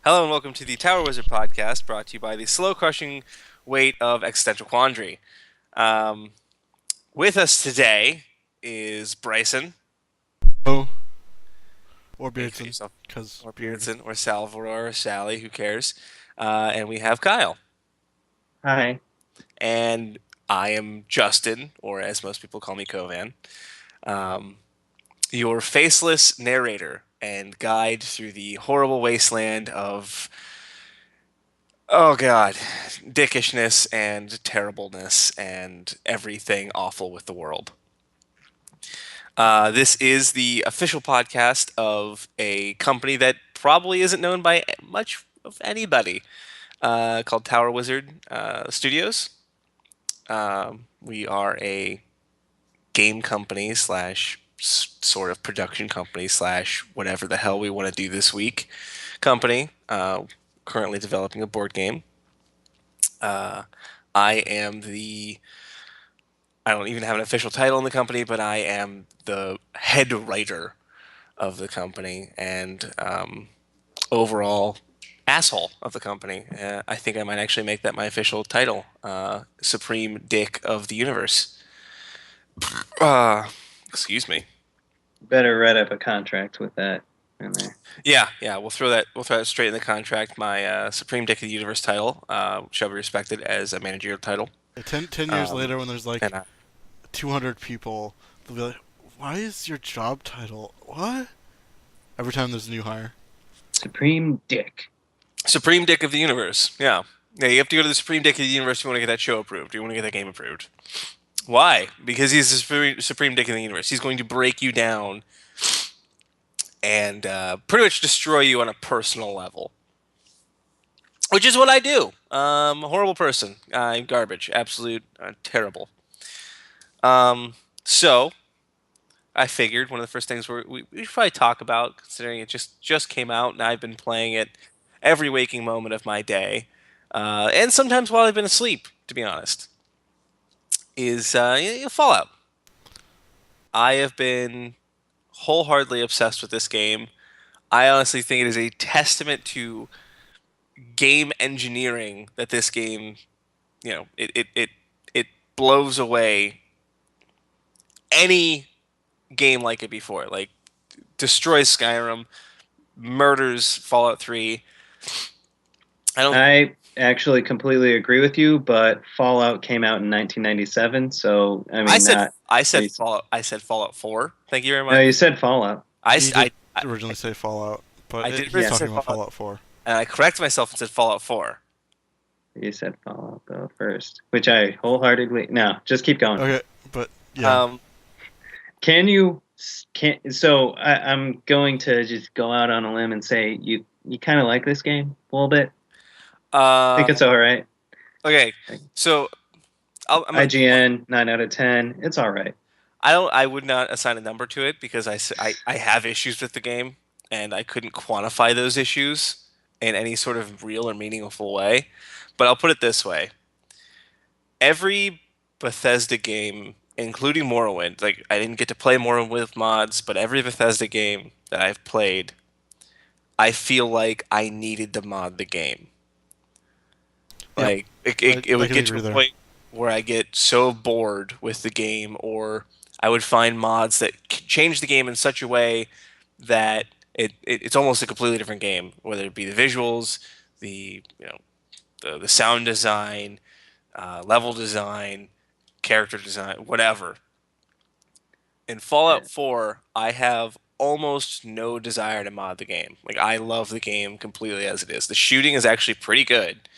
Hello and welcome to the Tower Wizard podcast, brought to you by the slow crushing weight of existential quandary. Um, with us today is Bryson. Oh, or Make for Beardson, yourself, because or beard. Beardson, or Salvador, or Sally. Who cares? And we have Kyle. Hi. And I am Justin, or as most people call me, Kovan. Um, your faceless narrator and guide through the horrible wasteland of God, dickishness and terribleness and everything awful with the world. This is the official podcast of a company that probably isn't known by much of anybody, called Tower Wizard Studios. We are a game company slash sort of production company slash whatever the hell we want to do this week company, currently developing a board game. I am I don't even have an official title in the company, but I am the head writer of the company and overall asshole of the company. I think I might actually make that my official title, Supreme Dick of the Universe. Uh, excuse me. Better write up a contract with that in there. Yeah. We'll throw that straight in the contract. My Supreme Dick of the Universe title shall be respected as a managerial title. 10 years Um, later, when there's like and 200 people, they'll be like, "Why is your job title what?" Every time there's a new hire. Supreme Dick. Supreme Dick of the Universe. Yeah. Yeah, you have to go to the Supreme Dick of the Universe if you want to get that show approved. You want to get that game approved. Why? Because he's the Supreme Dick of the Universe. He's going to break you down and pretty much destroy you on a personal level. Which is what I do. A horrible person. I'm garbage. Absolute terrible. So I figured one of the first things we should probably talk about, considering it just came out and I've been playing it every waking moment of my day, and sometimes while I've been asleep, to be honest, is Fallout. I have been wholeheartedly obsessed with this game. I honestly think it is a testament to game engineering that this game, it blows away any game like it before. Like destroys Skyrim, murders Fallout 3. I don't. I actually completely agree with you, but Fallout came out in 1997, so I I mean said not I said recent. Fallout. I said Fallout 4. Thank you very No, much. you said Fallout. I, He s- did I, originally say Fallout, but I did he's originally Yeah, say talking about Fallout, Fallout 4. and I corrected myself and said Fallout 4. you said Fallout though first, which I wholeheartedly no. Just keep going. Okay, but yeah, Um, Can you? Can so I'm going to just go out on a limb and say you kind of like this game a little bit. Think uh, it's all right. okay, so I'm gonna be blunt. IGN 9 out of 10. It's all right. I would not assign a number to it because I have issues with the game and I couldn't quantify those issues in any sort of real or meaningful way. But I'll put it this way: every Bethesda game, including Morrowind, like I didn't get to play Morrowind with mods, but every Bethesda game that I've played, I feel like I needed to mod the game. yep, Like it, I, it, it I would can get to agree a there. point where I get so bored with the game, or I would find mods that change the game in such a way that it's almost a completely different game, whether it be the visuals, the the sound design, level design, character design, whatever. In Yeah. Fallout 4, I have almost no desire to mod the game. Like I love the game completely as it is. The shooting is actually pretty good.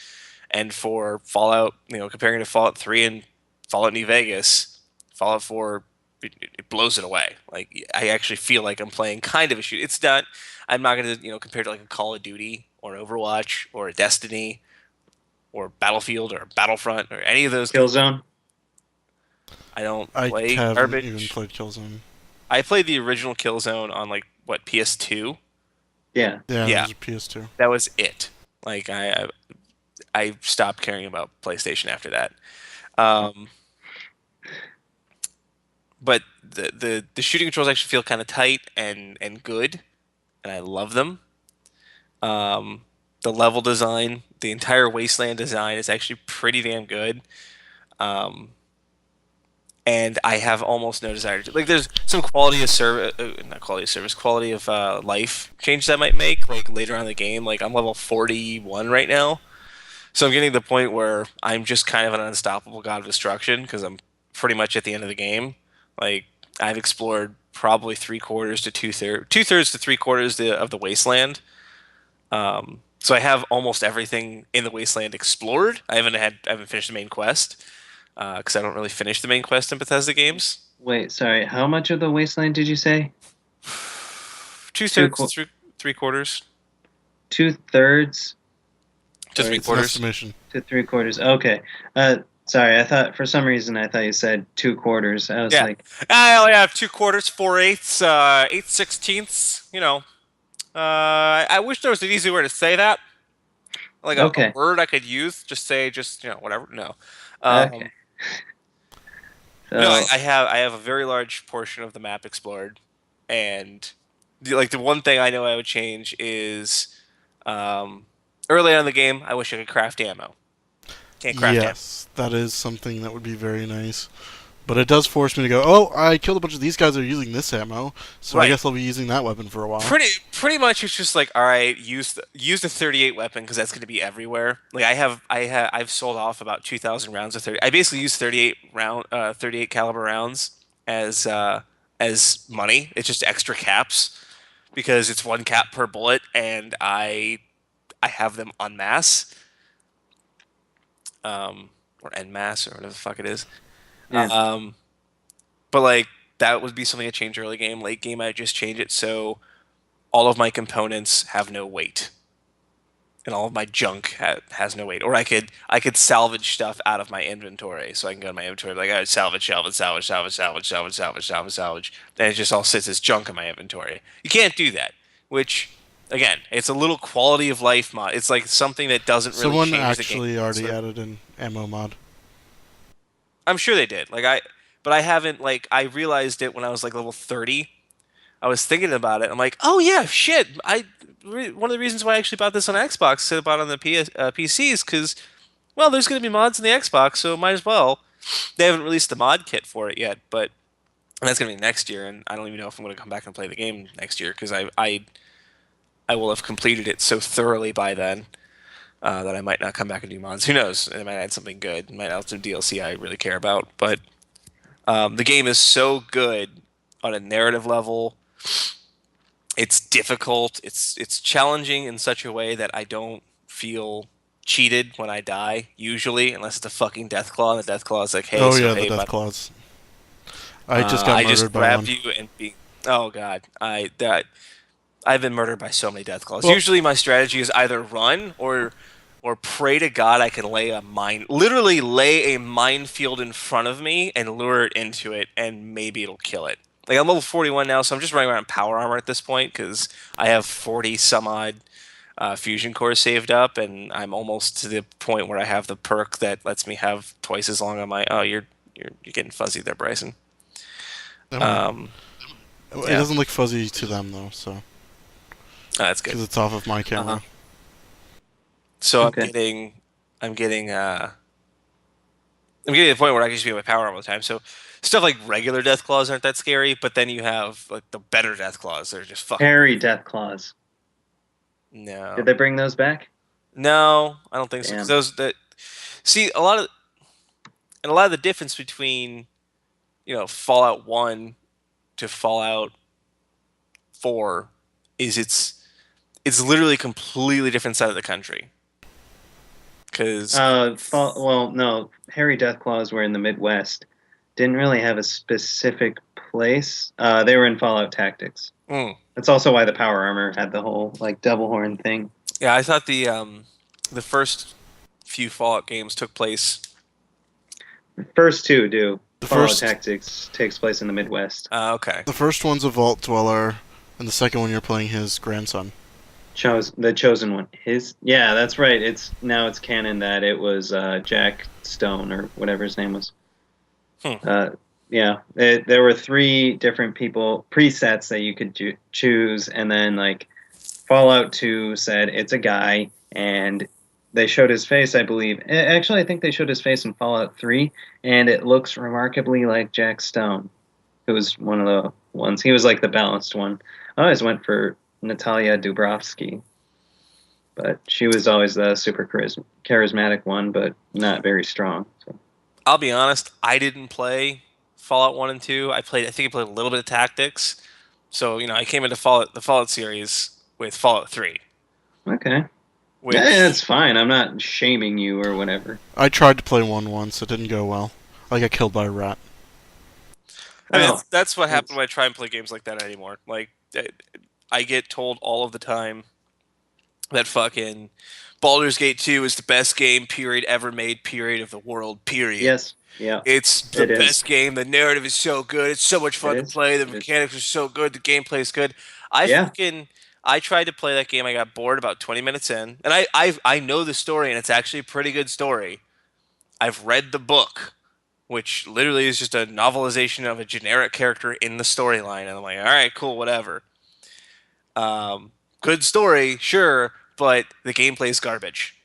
And for Fallout, comparing to Fallout 3 and Fallout New Vegas, Fallout 4 it blows it away. Like I actually feel like I'm playing kind of a shoot. It's not. I'm not gonna compare to like a Call of Duty or an Overwatch or a Destiny or Battlefield or Battlefront or any of those games. Killzone. I don't I play haven't even garbage. played Killzone. I played the original Killzone on like what PS2. Yeah. Yeah, it Yeah, was a PS2. that was it. Like I stopped caring about PlayStation after that. Um, but the shooting controls actually feel kind of tight and good, and I love them. Um, the level design, the entire Wasteland design is actually pretty damn good. Um, and I have almost no desire to like. There's some quality of service, not quality of service, quality of life changes I might make like later on in the game. Like I'm level 41 right now, so I'm getting to the point where I'm just kind of an unstoppable god of destruction because I'm pretty much at the end of the game. Like I've explored probably three quarters to two thirds to three quarters of the wasteland. So I have almost everything in the wasteland explored. I haven't finished the main quest because I don't really finish the main quest in Bethesda games. Wait, sorry. How much of the wasteland did you say? Two Two thirds qu- to three quarters 2/3 to or three It's an quarters. estimation. to 3/4? Okay. Sorry. I thought for some reason I thought you said 2/4. I was Yeah, like, I only have two quarters, four eighths, 8/16. I wish there was an easy way to say that, like a okay, word I could use. Just say, just whatever. No, okay. um, no. So I have a very large portion of the map explored, and the one thing I know I would change is, um, early on in the game, I wish I could craft ammo. Can't craft ammo. Yes, that is something that would be very nice. But it does force me to go, oh, I killed a bunch of these guys that are using this ammo, so I Right. guess I'll be using that weapon for a while. Pretty much it's just like, all right, use the 38 weapon because that's going to be everywhere. Like I've sold off about 2,000 rounds of 30. I basically use 38 caliber rounds as money. It's just extra caps because it's one cap per bullet, and I have them en masse, or en masse or whatever the fuck it is. yeah. Um, but like that would be something I change early game. Late game, I just change it so all of my components have no weight, and all of my junk has no weight. Or I could salvage stuff out of my inventory, so I can go to my inventory like I salvage, and it just all sits as junk in my inventory. You can't do that, which again, it's a little quality of life mod. It's like something that doesn't really Someone change the game. actually already So added an ammo mod. I'm sure they did. But I haven't like I realized it when I was like level 30. I was thinking about it. I'm like, oh yeah, shit. One of the reasons why I actually bought this on Xbox instead of bought on the PC is because, well, there's going to be mods in the Xbox, so might as well. They haven't released the mod kit for it yet, but that's going to be next year, and I don't even know if I'm going to come back and play the game next year because I will have completed it so thoroughly by then that I might not come back and do mods. Who knows? It might add something good. It might add some DLC I really care about, but the game is so good on a narrative level. It's difficult. It's challenging in such a way that I don't feel cheated when I die. Usually, unless it's a fucking Deathclaw, and the Deathclaw is like, "Hey, Oh so yeah, the hey, Death but Claws. I just got I just murdered by grabbed one. you and be." Oh god, I've been murdered by so many Deathclaws. Well, Usually, my strategy is either run or pray to God I can literally lay a minefield in front of me and lure it into it, and maybe it'll kill it. Like I'm level 41 now, so I'm just running around in power armor at this point because I have 40 some odd fusion cores saved up, and I'm almost to the point where I have the perk that lets me have twice as long on my. Oh, you're getting fuzzy there, Bryson. never mind. Um, It yeah, doesn't look fuzzy to them though, so that's good. because it's off of my camera. Uh-huh. So Okay. I'm getting I'm getting to the point where I can just be with power all the time. So stuff like regular death claws aren't that scary, but then you have like the better death claws. They're just fucking Harry Death Claws. no, Did they bring those back? no, I don't think so. Because Damn. those that see a lot of the difference between Fallout 1 to Fallout 4 is it's literally a completely different side of the country. Because Well, no. Harry Death Claws were in the Midwest. Didn't really have a specific place. They were in Fallout Tactics. That's also why the power armor had the whole like double horn thing. yeah, I thought the first few Fallout games took place. The first two do. The Fallout first, Tactics takes place in the Midwest. Okay. the first one's a Vault Dweller, and the second one you're playing his grandson. The chosen one. Yeah, that's right. It's canon that it was Jack Stone or whatever his name was. Yeah, there were three different presets that you could choose, and then like Fallout 2 said it's a guy, and they showed his face, I believe. Actually, I think they showed his face in Fallout 3, and it looks remarkably like Jack Stone, who was one of the ones. He was like the balanced one. I always went for Natalia Dubrovsky, but she was always the super charismatic one, but not very strong. So. I'll be honest, I didn't play Fallout 1 and 2. I think I played a little bit of Tactics. So, I came into the Fallout series with Fallout 3. Okay. Which, Yeah, that's fine. I'm not shaming you or whatever. I tried to play 1 once. It didn't go well. I got killed by a rat. I mean, that's what happens when I try and play games like that anymore. Like, I get told all of the time that fucking Baldur's Gate 2 is the best game, period, ever made, period, of the world, period. Yes. Yeah. It's the best game. The narrative is so good. It's so much fun to play. The mechanics are so good. The gameplay is good. I tried to play that game. I got bored about 20 minutes in. And I know the story, and it's actually a pretty good story. I've read the book, which literally is just a novelization of a generic character in the storyline. And I'm like, all right, cool, whatever. Good story, sure, but the gameplay is garbage.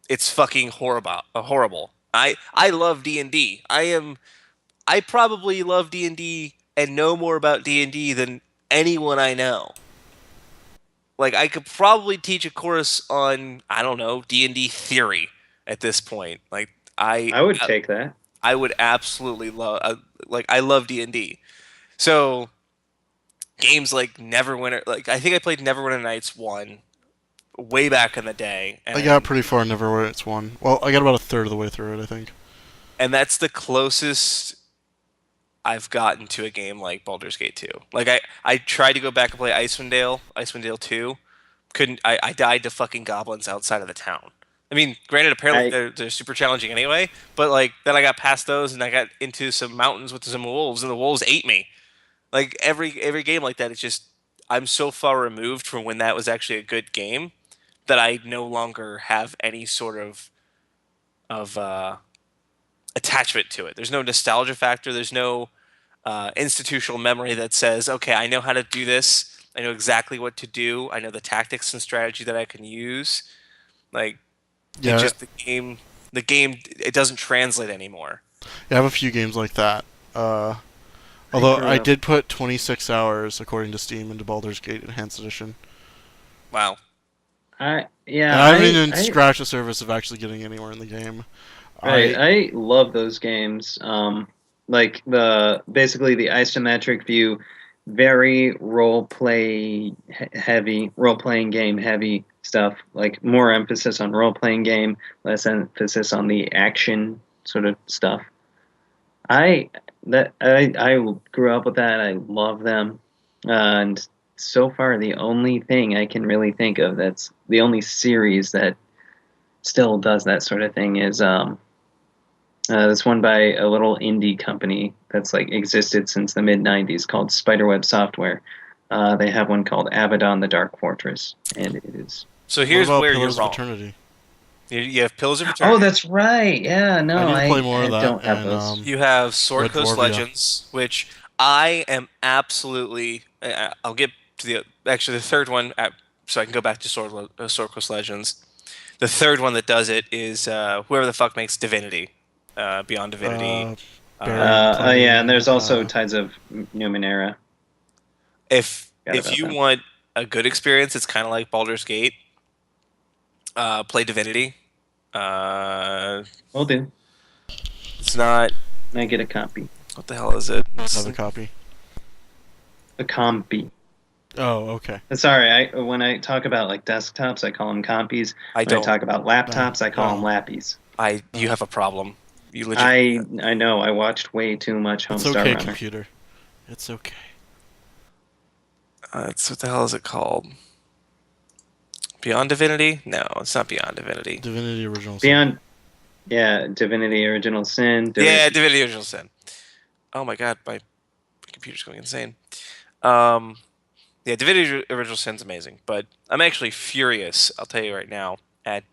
It's fucking horrible. I love D&D. I probably love D&D and know more about D&D than anyone I know. Like, I could probably teach a course on, I don't know, D&D theory at this point. Like, I would take that. I would absolutely love, I love D&D. So, games like Neverwinter, I think I played Neverwinter Nights 1 way back in the day. And I got pretty far in Neverwinter Nights 1. Well, I got about a third of the way through it, I think. And that's the closest I've gotten to a game like Baldur's Gate 2. Like, I tried to go back and play Icewind Dale 2. I died to fucking goblins outside of the town. I mean, granted, apparently they're super challenging anyway, but, then I got past those, and I got into some mountains with some wolves, and the wolves ate me. Like, every game like that, it's just, I'm so far removed from when that was actually a good game that I no longer have any sort of attachment to it. There's no nostalgia factor. There's no institutional memory that says, okay, I know how to do this. I know exactly what to do. I know the tactics and strategy that I can use. Just the game, it doesn't translate anymore. Yeah, I have a few games like that. Although I did put 26 hours, according to Steam, into Baldur's Gate Enhanced Edition. Wow. I haven't even scratched the surface of actually getting anywhere in the game. Right, I love those games. Like basically the isometric view, very role playing game heavy stuff. Like more emphasis on role playing game, less emphasis on the action sort of stuff. I grew up with that. I love them, and so far the only thing I can really think of that's the only series that still does that sort of thing is this one by a little indie company that's existed since the mid '90s called Spiderweb Software. They have one called Abaddon: The Dark Fortress, and it is. So here's where Pillars you're wrong. Of Eternity? You have Pillars of Eternity. Oh, that's right. Yeah, no, I need to play more of that, don't have those. You have Sword Coast Dwarvia. Legends, which I am absolutely. I'll get to the third one, so I can go back to Sword Coast Legends. The third one that does it is whoever the fuck makes Divinity, Beyond Divinity. And there's also Tides of Numenera. If you want a good experience, it's kind of like Baldur's Gate. Play Divinity. Will do. It's not. I get a copy. What the hell is it? I have a copy. A compy. Oh, okay. Sorry, when I talk about desktops, I call them compies. When I talk about laptops, I call them lappies. You have a problem. You legit. I know. I watched way too much Homestar It's okay, Runner. computer. It's okay. What the hell is it called? Beyond Divinity? No, it's not Beyond Divinity. Divinity Original Sin. Divinity Original Sin. Divinity Original Sin. Oh my god, my computer's going insane. Divinity Original Sin's amazing, but I'm actually furious, I'll tell you right now, at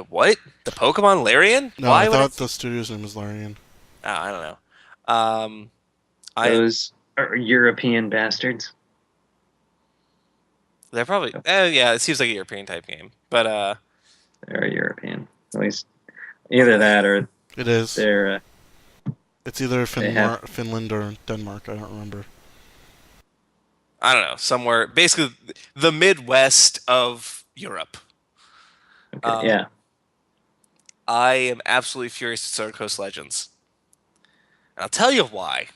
what? The Pokemon Larian? No, I thought the studio's name was Larian. Oh, I don't know. Or European bastards. They're probably yeah. It seems like a European type game, but They're European. At least either that or It is. they're It's either they have. Finland or Denmark. I don't remember. I don't know, somewhere basically the Midwest of Europe. Okay, yeah. I am absolutely furious at Sword Coast Legends. And I'll tell you why.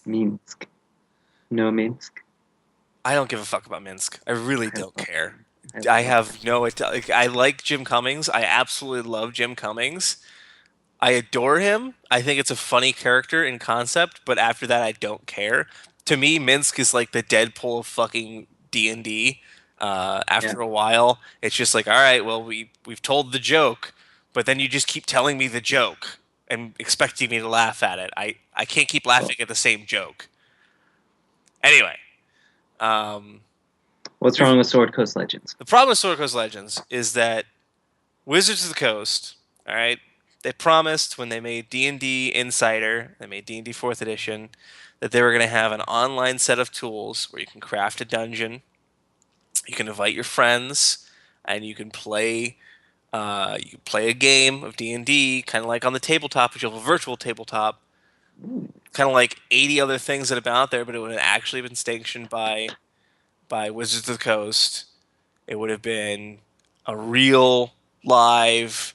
Minsk. No Minsk. I don't give a fuck about Minsk. I really don't care. I I have no. Like, I like Jim Cummings. I absolutely love Jim Cummings. I adore him. I think it's a funny character in concept, but after that, I don't care. To me, Minsk is like the Deadpool of fucking D&D. Yeah. After a while, it's just like, all right, well, we've told the joke, but then you just keep telling me the joke and expecting me to laugh at it. I can't keep laughing at the same joke. Anyway, um, What's wrong with Sword Coast Legends? the problem with Sword Coast Legends is that Wizards of the Coast, all right, they promised when they made D&D Insider, they made D&D 4th edition, that they were going to have an online set of tools where you can craft a dungeon, you can invite your friends, and you can play a game of D&D, kind of like on the tabletop, but you have a virtual tabletop, kind of like 80 other things that have been out there, but it would have actually been sanctioned by Wizards of the Coast. It would have been a real live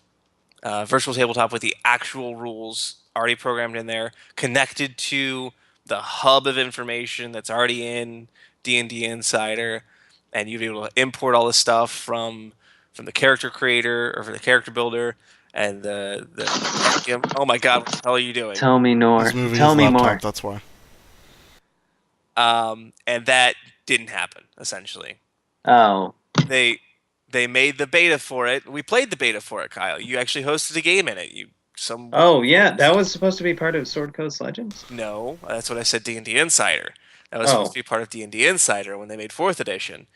virtual tabletop with the actual rules already programmed in there, connected to the hub of information that's already in D&D Insider, and you'd be able to import all this stuff from the character creator or from the character builder and oh my god, what the hell are you doing? Tell me more. He's moving Tell his me laptop. more. That's why. And that didn't happen. Essentially, Oh, they made the beta for it. We played the beta for it, Kyle. You actually hosted a game in it. oh yeah, that was supposed to be part of Sword Coast Legends. No, that's what I said. D&D Insider. That was Oh. supposed to be part of D&D Insider when they made 4th edition.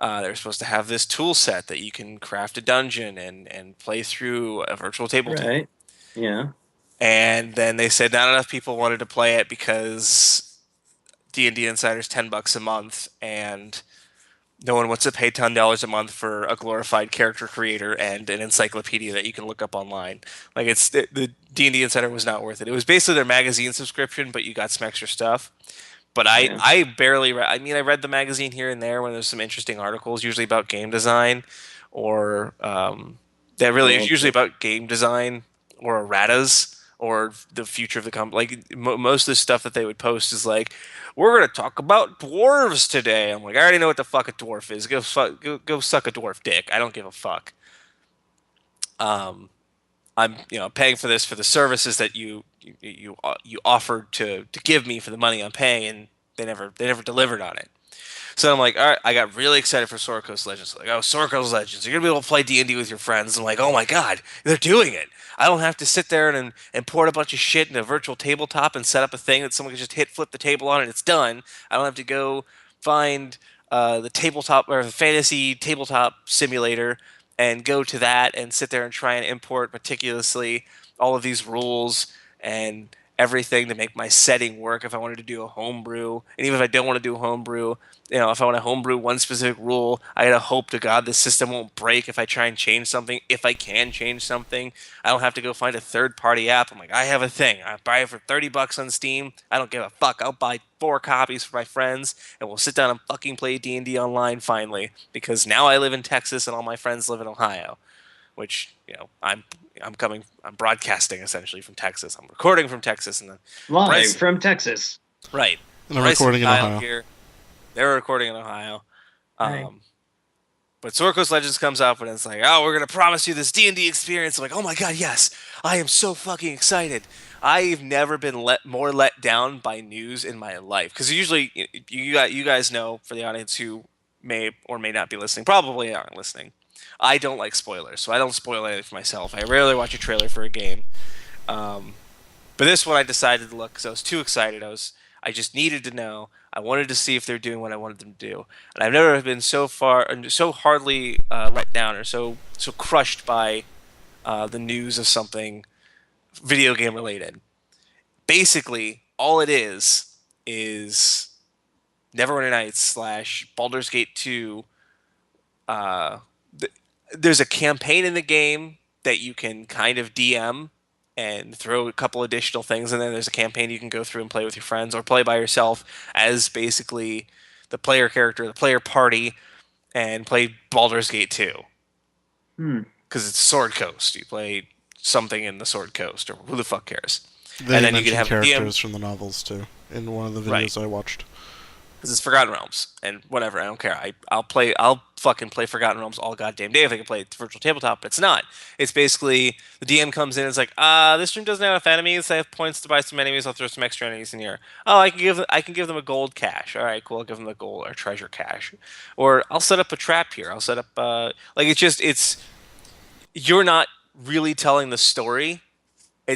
They were supposed to have this tool set that you can craft a dungeon and play through a virtual tabletop. Right. Yeah. And then they said not enough people wanted to play it because D&D Insider's $10 a month, and no one wants to pay $10 a month for a glorified character creator and an encyclopedia that you can look up online. Like the D&D Insider was not worth it. It was basically their magazine subscription, but you got some extra stuff. But I barely read. I mean, I read the magazine here and there when there's some interesting articles, usually about game design, or that really is usually about game design or erratas or the future of the company. Like most of the stuff that they would post is like, we're gonna talk about dwarves today. I'm like, I already know what the fuck a dwarf is. Go suck a dwarf dick. I don't give a fuck. I'm paying for this for the services that you offered to give me for the money I'm paying, and they never delivered on it. So I'm like, all right, I got really excited for Sword Coast Legends. Like, oh, Sword Coast Legends, you're gonna be able to play D&D with your friends. I'm like, oh my god, they're doing it. I don't have to sit there and import a bunch of shit in a virtual tabletop and set up a thing that someone can just flip the table on and it's done. I don't have to go find the tabletop or the fantasy tabletop simulator and go to that and sit there and try and import meticulously all of these rules and everything to make my setting work if I wanted to do a homebrew. And even if I don't want to do a homebrew, if I want to homebrew one specific rule, I gotta hope to God the system won't break if I try and change something. If I can change something, I don't have to go find a third-party app. I'm like, I have a thing. I buy it for $30 on Steam. I don't give a fuck. I'll buy 4 copies for my friends, and we'll sit down and fucking play D&D online finally. Because now I live in Texas, and all my friends live in Ohio. Which I'm broadcasting essentially from Texas. I'm recording from Texas, and then live from Texas. Right. And I'm recording in Ohio. Here. They're recording in Ohio. Right. But Sword Coast Legends comes up and it's like, oh, we're gonna promise you this D&D experience. I'm like, oh my god, yes! I am so fucking excited. I've never been more let down by news in my life. Because usually, you guys know, for the audience who may or may not be listening, probably aren't listening, I don't like spoilers, so I don't spoil anything for myself. I rarely watch a trailer for a game. But this one I decided to look because I was too excited. I just needed to know. I wanted to see if they're doing what I wanted them to do. And I've never been so hardly let down or so crushed by the news of something video game related. Basically, all it is Neverwinter Nights / Baldur's Gate 2. Uh, there's a campaign in the game that you can kind of DM and throw a couple additional things in there. There's a campaign you can go through and play with your friends or play by yourself as basically the player character, the player party, and play Baldur's Gate 2. Because it's Sword Coast. You play something in the Sword Coast, or who the fuck cares? They And then you mentioned can have characters DM, from the novels too in one of the videos right? I watched. Because it's Forgotten Realms, and whatever, I don't care. I'll fucking play Forgotten Realms all goddamn day if I can play virtual tabletop, but it's not. It's basically the DM comes in and it's like, this room doesn't have enough enemies. I have points to buy some enemies. I'll throw some extra enemies in here. Oh, I can give them a gold cache. All right, cool. I'll give them a gold or treasure cache, or I'll set up a trap here. I'll set up like it's you're not really telling the story.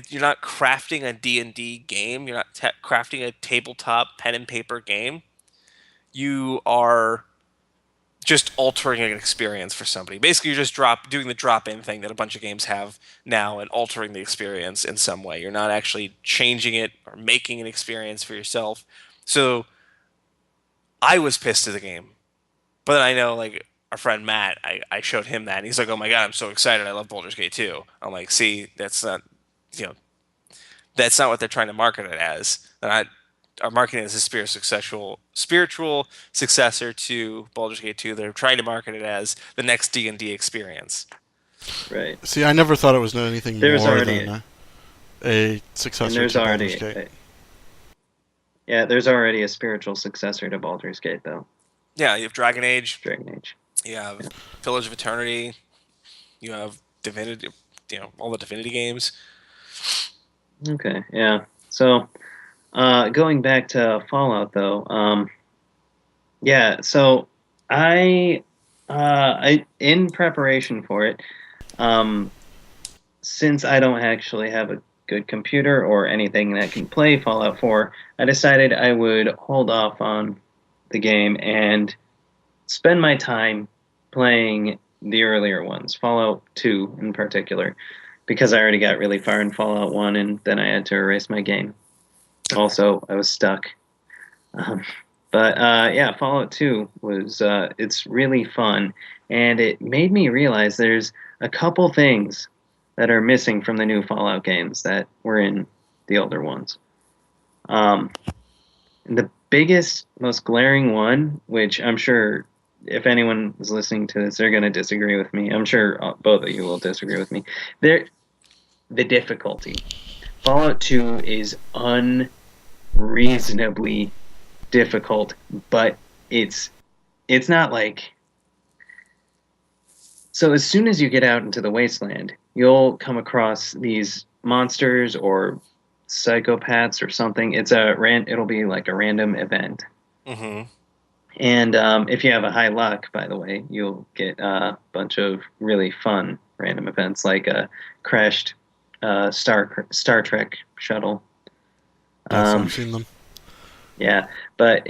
You're not crafting a D&D game. You're not crafting a tabletop pen and paper game. You are just altering an experience for somebody. Basically, you're just doing the drop-in thing that a bunch of games have now and altering the experience in some way. You're not actually changing it or making an experience for yourself. So I was pissed at the game. But then I know, like, our friend Matt, I showed him that, and he's like, oh my god, I'm so excited. I love Baldur's Gate 2. I'm like, see, that's not, you know, that's not what they're trying to market it as. They're not are marketing it as a spiritual successor to Baldur's Gate 2. They're trying to market it as the next D&D experience. Right. See, I never thought it was anything There's more already than a successor there's to already Baldur's Gate. yeah, there's already a spiritual successor to Baldur's Gate, though. Yeah, you have Dragon Age. Dragon Age. You have Pillars of Eternity. You have Divinity. All the Divinity games. Okay, yeah. So, going back to Fallout, though, yeah. So I in preparation for it, since I don't actually have a good computer or anything that can play Fallout 4, I decided I would hold off on the game and spend my time playing the earlier ones, Fallout 2 in particular, because I already got really far in Fallout 1 and then I had to erase my game. Also, I was stuck. But yeah, Fallout 2 was it's really fun, and it made me realize there's a couple things that are missing from the new Fallout games that were in the older ones. And the biggest, most glaring one, which I'm sure if anyone is listening to this, they're going to disagree with me. I'm sure both of you will disagree with me. The difficulty. Fallout 2 is unreasonably difficult, but it's not like... So as soon as you get out into the wasteland, you'll come across these monsters or psychopaths or something. It'll be like a random event. Mm-hmm. And if you have a high luck, by the way, you'll get a bunch of really fun random events, like a crashed Star Trek shuttle. Yes, I've seen them. Yeah, but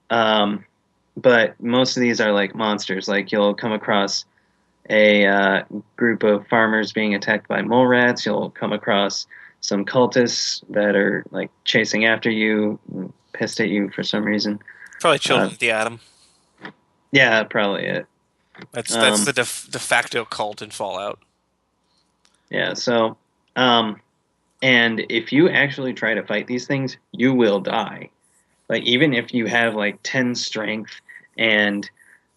but most of these are like monsters. Like you'll come across a group of farmers being attacked by mole rats. You'll come across some cultists that are like chasing after you, pissed at you for some reason. Probably Children of the Atom. Yeah, probably it. That's the de facto cult in Fallout. Yeah, so, and if you actually try to fight these things, you will die. Like, even if you have, like, 10 strength and,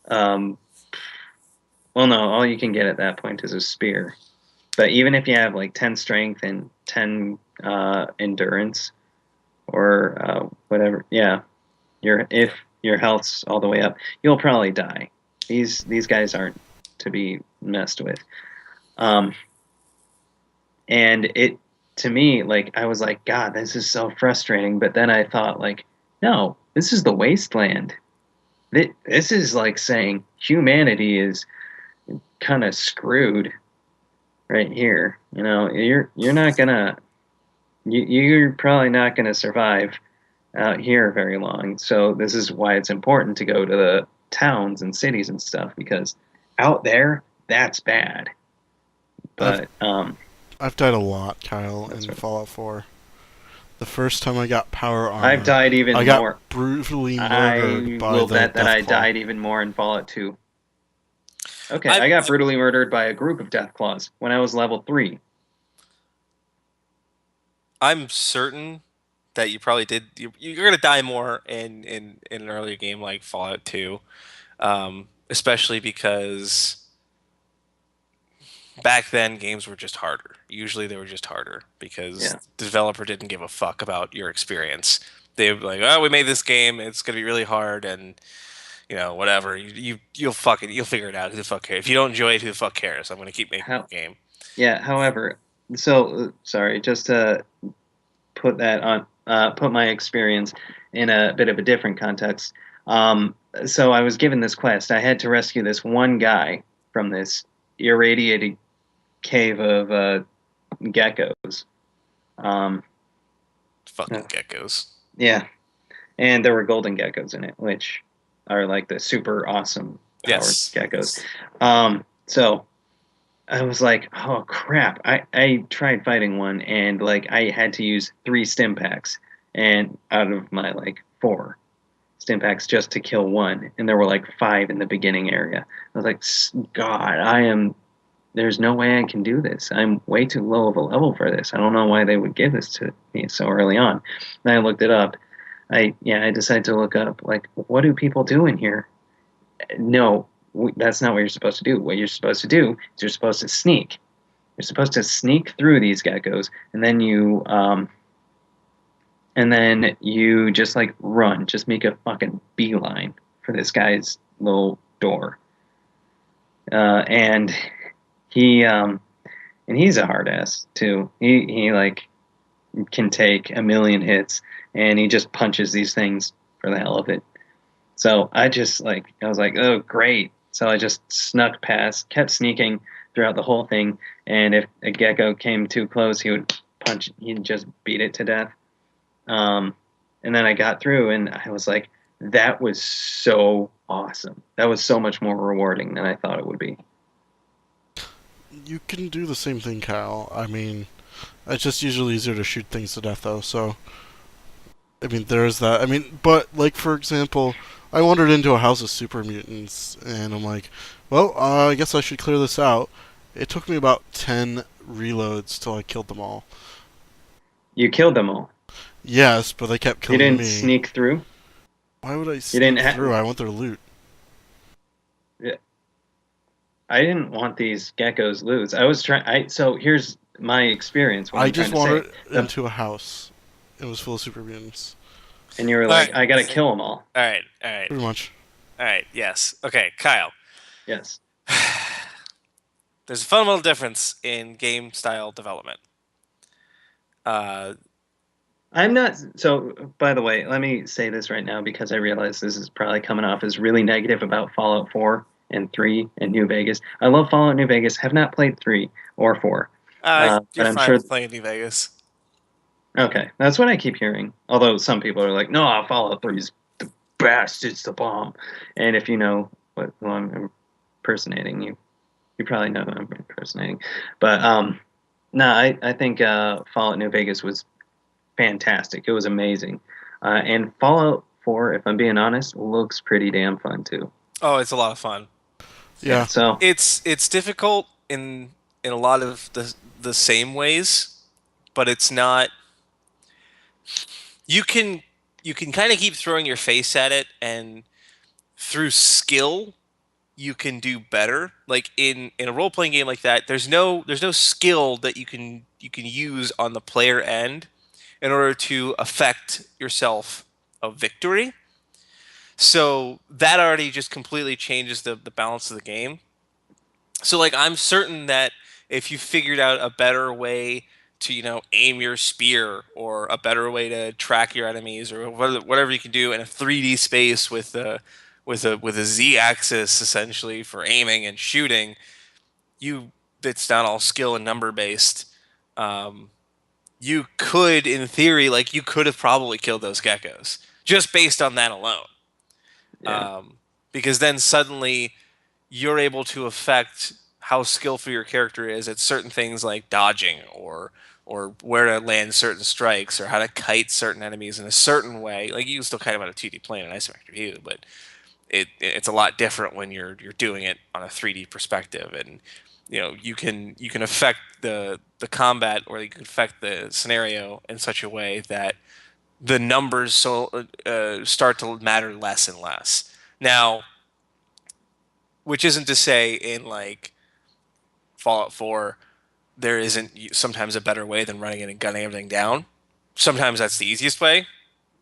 well, no, all you can get at that point is a spear. But even if you have, like, 10 strength and 10 endurance or whatever, yeah, if your health's all the way up, you'll probably die. These guys aren't to be messed with. And it, to me, like, I was like, God, this is so frustrating. But then I thought, like, no, this is the wasteland. This is like saying humanity is kind of screwed right here. You know, you're not gonna, you're probably not gonna survive out here very long. So this is why it's important to go to the towns and cities and stuff, because out there, that's bad. But I've died a lot, Kyle, in right. Fallout 4. the first time I got power I've armor, died even I got more. brutally murdered I by will the bet that I Deathclaw. died even more in Fallout 2. Okay, I I'm got brutally murdered by a group of Deathclaws when I was level 3. I'm certain that you probably did. You're gonna die more in an earlier game like Fallout 2, especially because back then games were just harder. Usually they were just harder because Yeah. the developer didn't give a fuck about your experience. They were like, "Oh, we made this game. It's gonna be really hard, and whatever. You'll figure it out. Who the fuck cares? If you don't enjoy it, who the fuck cares? I'm gonna keep making How the game." Yeah, however, so sorry, just to put that on put my experience in a bit of a different context. So I was given this quest. I had to rescue this one guy from this irradiated cave of geckos. Um, uh, Fucking geckos. yeah, and there were golden geckos in it, which are like the super awesome powered Yes. geckos. So I was like, oh crap. I tried fighting one and like I had to use 3 stim packs and out of my like 4 stim packs just to kill one. And there were like 5 in the beginning area. I was like, God, there's no way I can do this. I'm way too low of a level for this. I don't know why they would give this to me so early on. And I looked it up. I decided to look up like what do people do in here? No, that's not what you're supposed to do. What you're supposed to do is you're supposed to sneak. You're supposed to sneak through these geckos, and then you just like run, just make a fucking beeline for this guy's little door. And he's a hard ass too. He like can take a million hits, and he just punches these things for the hell of it. So I was like, oh, great. So I just snuck past, kept sneaking throughout the whole thing. And if a gecko came too close, he'd just beat it to death. And then I got through and I was like, that was so awesome. That was so much more rewarding than I thought it would be. You can do the same thing, Kyle. I mean, it's just usually easier to shoot things to death, though, so. I mean, there is that. I mean, but, like, for example, I wandered into a house of super mutants, and I'm like, well, I guess I should clear this out. It took me about 10 reloads till I killed them all. You killed them all. Yes, but they kept You killing didn't me. sneak through. Why would I You didn't. sneak through? I want their loot. I didn't want these geckos loose. I was trying. So here's my experience. What I I'm trying just to say. wandered into a house. It was full of super mutants. And you were All like, right. I gotta kill them all. All right. All right. Pretty much. All right. Yes. Okay, Kyle. Yes. There's a fundamental difference in game style development. I'm not. So, by the way, let me say this right now because I realize this is probably coming off as really negative about Fallout 4 and 3 and New Vegas. I love Fallout New Vegas. Have not played 3 or 4. you're But I'm fine sure. with playing New Vegas. Okay, that's what I keep hearing. Although some people are like, no, Fallout 3 is the best. It's the bomb. And if you know who I'm impersonating, you probably know who I'm impersonating. But no, I think Fallout New Vegas was fantastic. It was amazing. And Fallout 4, if I'm being honest, looks pretty damn fun too. Oh, it's a lot of fun. Yeah. So It's difficult in a lot of the same ways, but it's not. You can kind of keep throwing your face at it, and through skill you can do better. Like in a role playing game like that, there's no skill that you can use on the player end in order to affect yourself a victory. So that already just completely changes the balance of the game. So like I'm certain that if you figured out a better way to aim your spear, or a better way to track your enemies, or whatever you can do in a 3D space with a Z axis essentially for aiming and shooting, you it's not all skill and number based. Um, you could, in theory, like you could have probably killed those geckos just based on that alone. yeah, Because then suddenly you're able to affect how skillful your character is at certain things like dodging, or or where to land certain strikes, or how to kite certain enemies in a certain way. Like you can still kite them on a 2D plane in isometric view, but it's a lot different when you're doing it on a 3D perspective. And you can affect the combat, or you can affect the scenario in such a way that the numbers start to matter less and less. Now, which isn't to say in like Fallout 4 there isn't sometimes a better way than running in and gunning everything down. Sometimes that's the easiest way.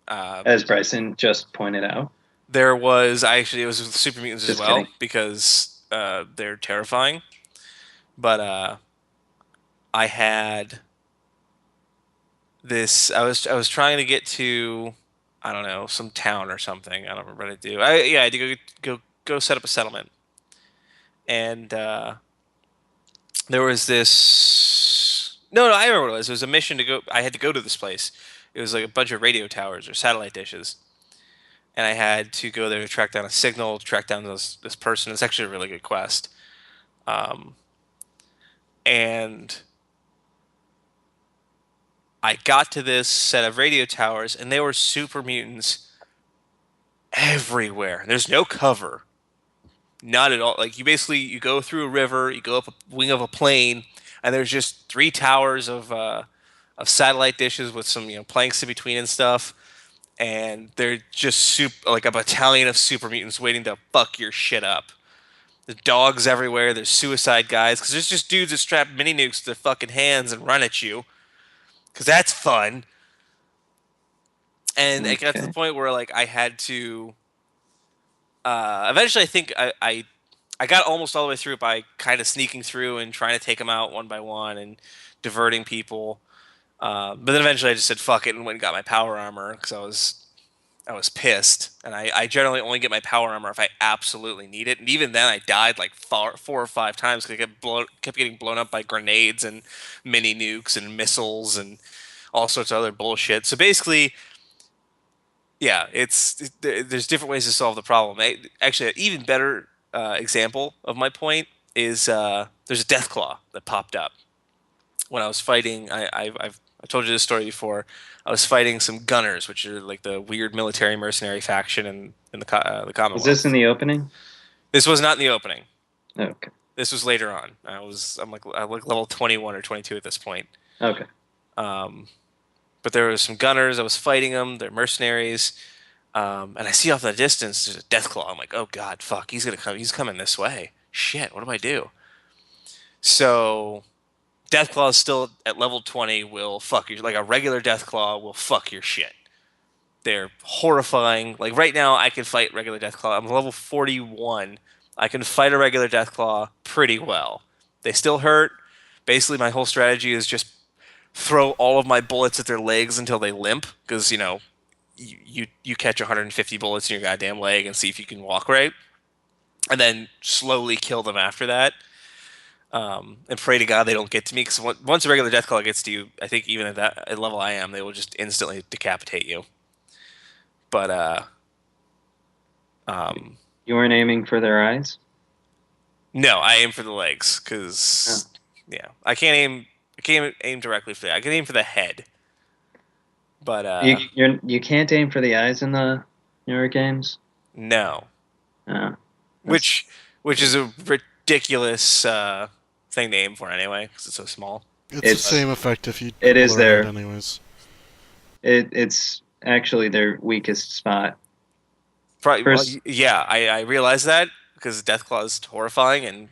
As Bryson just pointed out. There was it was with super mutants Just as well, kidding. because they're terrifying. But I had this. I was trying to get to, I don't know, some town or something. I don't remember what to do. I had to go set up a settlement, and there was this. No, I remember what it was. It was a mission to go. I had to go to this place. It was like a bunch of radio towers or satellite dishes, and I had to go there to track down a signal, track down this person. It's actually a really good quest. Um, and I got to this set of radio towers, and there were super mutants everywhere. There's no cover, not at all. Like you go through a river, you go up a wing of a plane, and there's just three towers of satellite dishes with some planks in between and stuff. And they're just like a battalion of super mutants waiting to fuck your shit up. There's dogs everywhere. There's suicide guys, because there's just dudes that strap mini nukes to their fucking hands and run at you, because that's fun. And it got to the Okay. point where like I had to. Eventually, I think I got almost all the way through by kind of sneaking through and trying to take them out one by one and diverting people. But then eventually, I just said fuck it and went and got my power armor, because I was pissed. And I generally only get my power armor if I absolutely need it. And even then, I died like four or five times because I kept getting blown up by grenades and mini nukes and missiles and all sorts of other bullshit. So basically, yeah, there's different ways to solve the problem. Actually, an even better example of my point is there's a Deathclaw that popped up when I was fighting. I told you this story before. I was fighting some gunners, which are like the weird military mercenary faction in the Was this in Commonwealth. the opening? This was not in the opening. Okay. This was later on. I'm like level 21 or 22 at this point. Okay. Um, but there was some gunners. I was fighting them. They're mercenaries. And I see off in the distance there's a Deathclaw. I'm like, oh god, fuck, he's gonna come. He's coming this way. Shit, what do I do? So Deathclaw is still at level 20. Will fuck you like a regular Deathclaw will fuck your shit. They're horrifying. Like right now, I can fight regular Deathclaw. I'm level 41. I can fight a regular Deathclaw pretty well. They still hurt. Basically, my whole strategy is just throw all of my bullets at their legs until they limp, because you catch 150 bullets in your goddamn leg and see if you can walk right, and then slowly kill them after that. And pray to God they don't get to me, because once a regular Deathclaw gets to you, I think even at level I am, they will just instantly decapitate you. But You weren't aiming for their eyes? no, I aim for the legs, because yeah, I can't aim. I can't aim directly for I can aim for the head, but You can't aim for the eyes in the newer games. no. Oh, which which is a ridiculous thing to aim for anyway, because it's so small. It's the It's- same effect if you it is color there. it anyways. it's actually their weakest spot. Probably, First- yeah, I realize that, because Deathclaw is horrifying, and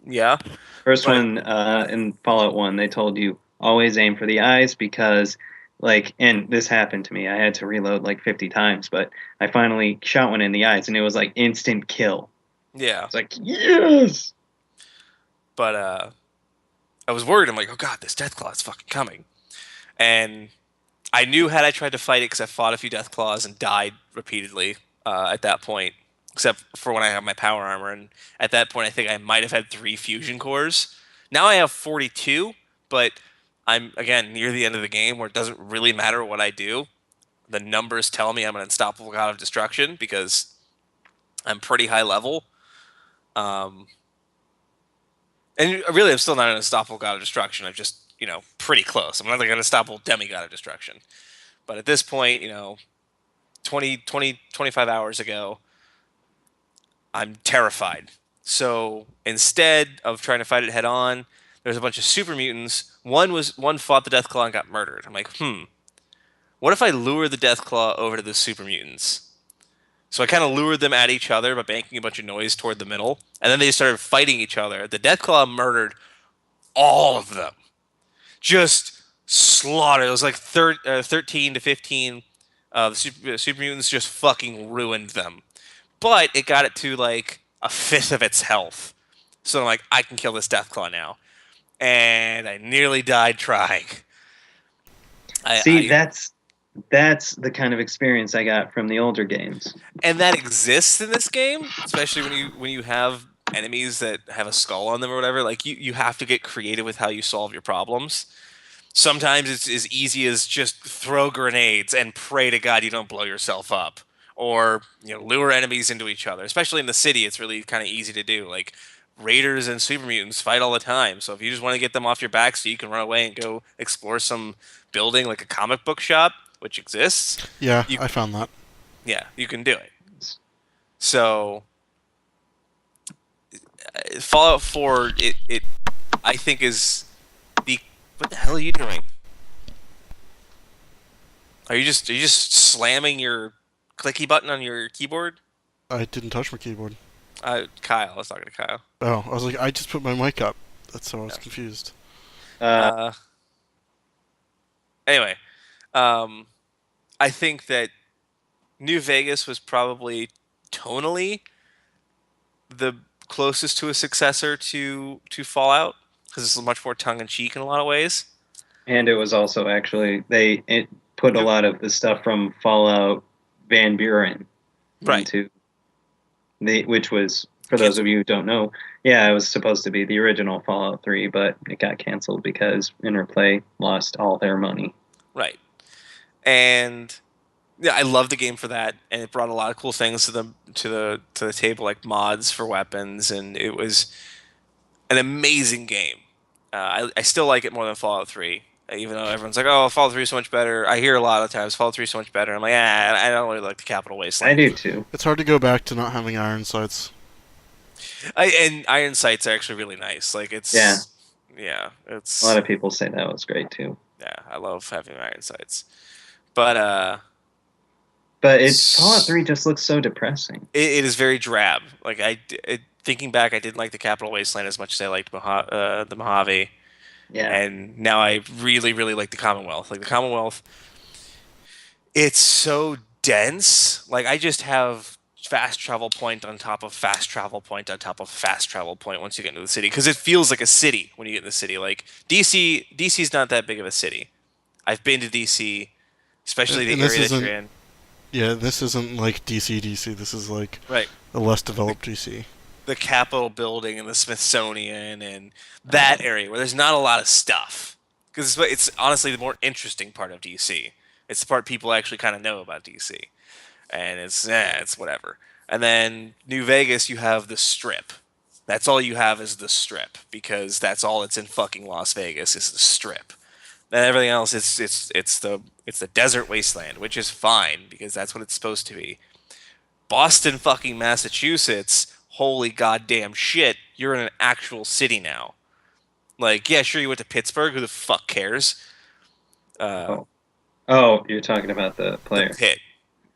yeah, First But- one in Fallout 1, they told you always aim for the eyes because, like, and this happened to me. I had to reload like 50 times, but I finally shot one in the eyes and it was like instant kill. yeah. It's like, yes! But I was worried. I'm like, oh god, this Deathclaw is fucking coming, and I knew had I tried to fight it, because I fought a few Deathclaws and died repeatedly at that point, except for when I have my power armor. And at that point, I think I might have had 3 fusion cores. Now I have 42, but I'm, again, near the end of the game where it doesn't really matter what I do. The numbers tell me I'm an unstoppable god of destruction, because I'm pretty high level. And really, I'm still not an unstoppable god of destruction. I've just pretty close. I'm not like an unstoppable demigod of destruction. But at this point, 25 hours ago, I'm terrified. So instead of trying to fight it head on, there's a bunch of super mutants. One fought the Deathclaw and got murdered. I'm like, what if I lure the Deathclaw over to the super mutants? So I kind of lured them at each other by making a bunch of noise toward the middle, and then they started fighting each other. The Deathclaw murdered all of them, just slaughtered. It was like 13 to 15. The super mutants just fucking ruined them. But it got it to like a fifth of its health. So I'm like, I can kill this Deathclaw now. And I nearly died trying. See, that's the kind of experience I got from the older games. And that exists in this game, especially when you have enemies that have a skull on them or whatever. Like you have to get creative with how you solve your problems. Sometimes it's as easy as just throw grenades and pray to God you don't blow yourself up. Or lure enemies into each other. Especially in the city, it's really kind of easy to do. Like raiders and super mutants fight all the time. So if you just want to get them off your back so you can run away and go explore some building like a comic book shop, which exists. Yeah, I found that. Yeah, you can do it. So Fallout 4, it I think is the what the hell are you doing? Are you just slamming your clicky button on your keyboard? I didn't touch my keyboard. Kyle, I was talking to Kyle. Oh, I was like, I just put my mic up. That's how I was confused. Anyway, I think that New Vegas was probably tonally the closest to a successor to Fallout because it's much more tongue in cheek in a lot of ways. And it was also actually it put a lot of the stuff from Fallout Van Buren into which was, for those of you who don't know, it was supposed to be the original Fallout 3, but it got canceled because Interplay lost all their money. Right. And yeah, I love the game for that, and it brought a lot of cool things to the table, like mods for weapons, and it was an amazing game. I still like it more than Fallout 3, even though everyone's like, "Oh, Fallout 3 is so much better." I hear a lot of times Fallout 3 is so much better. I'm like, I don't really like the Capital Wasteland. I do too. It's hard to go back to not having iron sights. And iron sights are actually really nice. Like it's it's a lot of people say that was great too. Yeah, I love having iron sights, but Fallout 3 just looks so depressing. It is very drab. Like thinking back, I didn't like the Capital Wasteland as much as I liked the Mojave. Yeah. And now I really, really like the Commonwealth. Like the Commonwealth, it's so dense. Like I just have fast travel point on top of fast travel point on top of fast travel point once you get into the city, because it feels like a city when you get in the city. Like DC's not that big of a city. I've been to DC, especially the area that you're in. Yeah, this isn't like DC. This is like a less developed DC. The Capitol building and the Smithsonian and that area where there's not a lot of stuff, because it's honestly the more interesting part of DC. It's the part people actually kind of know about DC, and it's whatever. And then New Vegas, you have the Strip. That's all you have is the Strip, because that's all it's in fucking Las Vegas is the Strip. Then everything else, it's the desert wasteland, which is fine because that's what it's supposed to be. Boston fucking Massachusetts, holy goddamn shit, you're in an actual city now. Like, yeah, sure, you went to Pittsburgh, who the fuck cares? Oh, you're talking about the player. The pit.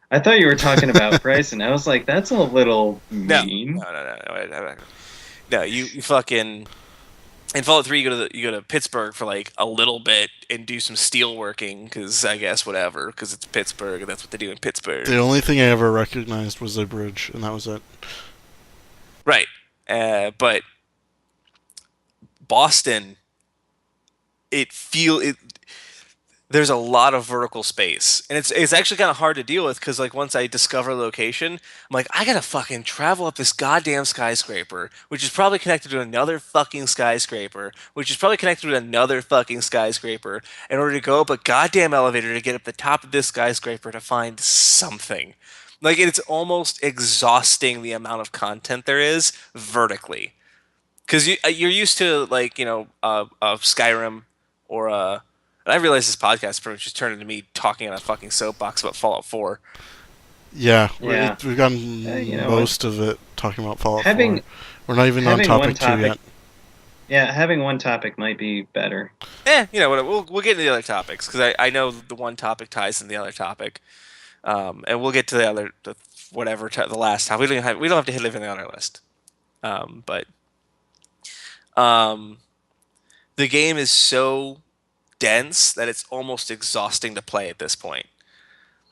I thought you were talking about Bryson. I was like, that's a little mean. No, you fucking... In Fallout 3, you go to Pittsburgh for like a little bit and do some steel working, because I guess whatever, because it's Pittsburgh and that's what they do in Pittsburgh. The only thing I ever recognized was a bridge, and that was it. Right, but Boston, there's a lot of vertical space, and it's actually kind of hard to deal with, because like once I discover a location, I'm like, I gotta fucking travel up this goddamn skyscraper, which is probably connected to another fucking skyscraper, which is probably connected to another fucking skyscraper, in order to go up a goddamn elevator to get up the top of this skyscraper to find something. Like, it's almost exhausting the amount of content there is vertically, because you're used to like Skyrim or and I realize this podcast pretty much just turned into me talking on a fucking soapbox about Fallout 4. Yeah, Yeah. we've gotten You know what? most of it talking about Fallout 4. Having We're not even on having one topic 2 topic, yet. yeah, having one topic might be better. You know what? We'll get into the other topics because I know the one topic ties in the other topic, and we'll get to the last topic. We don't have to hit everything on our list, but um, the game is so dense that it's almost exhausting to play at this point.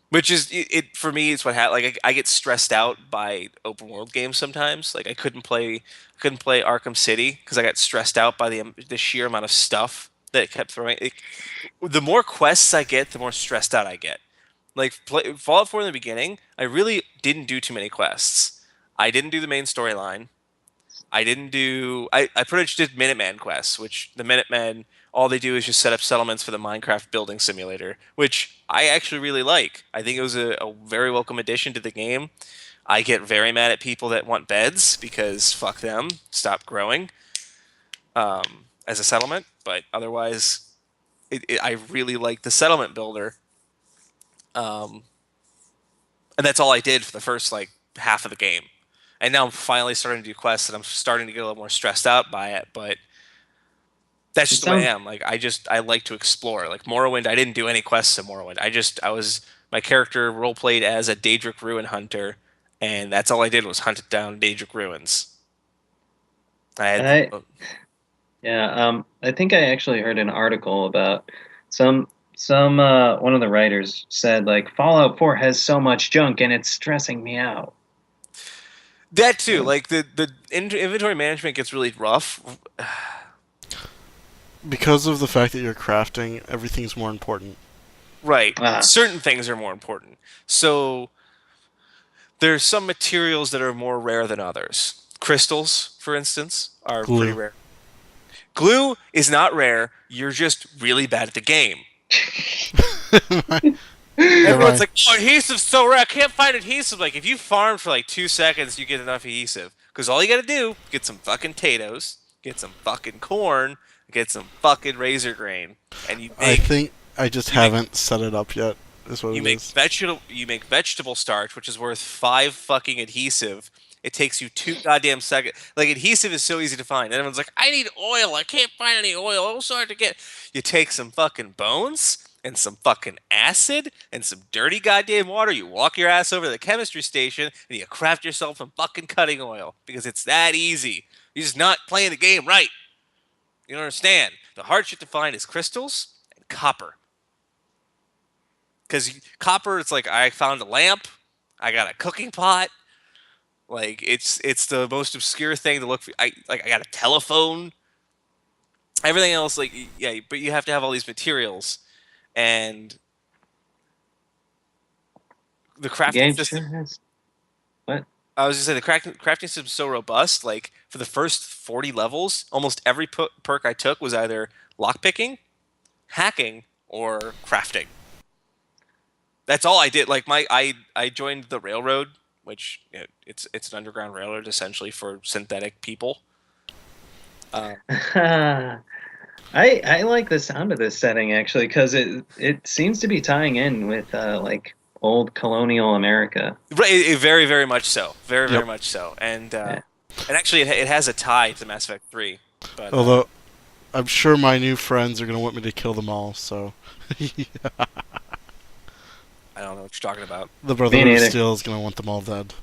Which is it for me. It's what like I get stressed out by open world games sometimes. Like I couldn't play Arkham City because I got stressed out by the sheer amount of stuff that it kept throwing. The more quests I get, the more stressed out I get. Like Fallout 4 in the beginning, I really didn't do too many quests. I didn't do the main storyline. I didn't do. I pretty much did Minuteman quests, which the Minutemen, all they do is just set up settlements for the Minecraft building simulator, which I actually really like. I think it was a very welcome addition to the game. I get very mad at people that want beds because fuck them, stop growing as a settlement. But otherwise, I really like the settlement builder. And that's all I did for the first like half of the game. And now I'm finally starting to do quests, and I'm starting to get a little more stressed out by it. But that's It just the way sounds I am. Like I like to explore. Like Morrowind, I didn't do any quests in Morrowind. I was my character role played as a Daedric Ruin hunter, and that's all I did was hunt down Daedric ruins. I had I Yeah, I think I actually heard an article about some one of the writers said like Fallout 4 has so much junk and it's stressing me out. that too. Like the inventory management gets really rough. Because of the fact that you're crafting, everything's more important. Right, Ah, certain things are more important. So there's some materials that are more rare than others. Crystals, for instance, are pretty Glue. rare. Glue is not rare. You're just really bad at the game. Yeah, Everyone's right. like, "Oh, adhesive's so rare. I can't find adhesive." Like, if you farm for like 2 seconds, you get enough adhesive. Because all you gotta do, get some fucking potatoes, get some fucking corn, get some fucking razor grain, and I think I just you make- haven't set it up yet. Is what you it make is. vegetable starch, which is worth 5 fucking adhesive. It takes you 2 goddamn seconds. Like adhesive is so easy to find. And everyone's like, I need oil. I can't find any oil. Oh, so hard to get. You take some fucking bones and some fucking acid and some dirty goddamn water. You walk your ass over to the chemistry station and you craft yourself some fucking cutting oil because it's that easy. You're just not playing the game right. You don't understand. The hard shit to find is crystals and copper. Because copper, it's like I found a lamp, I got a cooking pot. Like it's the most obscure thing to look for. I got a telephone. Everything else, like yeah, but you have to have all these materials, and the the crafting game system. sure has. What? I was just saying the crafting system is so robust. Like for the first 40 levels, almost every perk I took was either lockpicking, hacking, or crafting. That's all I did. Like I joined the railroad, which it's an underground railroad essentially for synthetic people. I like the sound of this setting actually because it seems to be tying in with like old colonial America. Right, very very much so, very Yep. much so, and Yeah. and actually it has a tie to Mass Effect 3. But Although I'm sure my new friends are gonna want me to kill them all, so I don't know what you're talking about. the Brotherhood of neither. Steel is gonna want them all dead.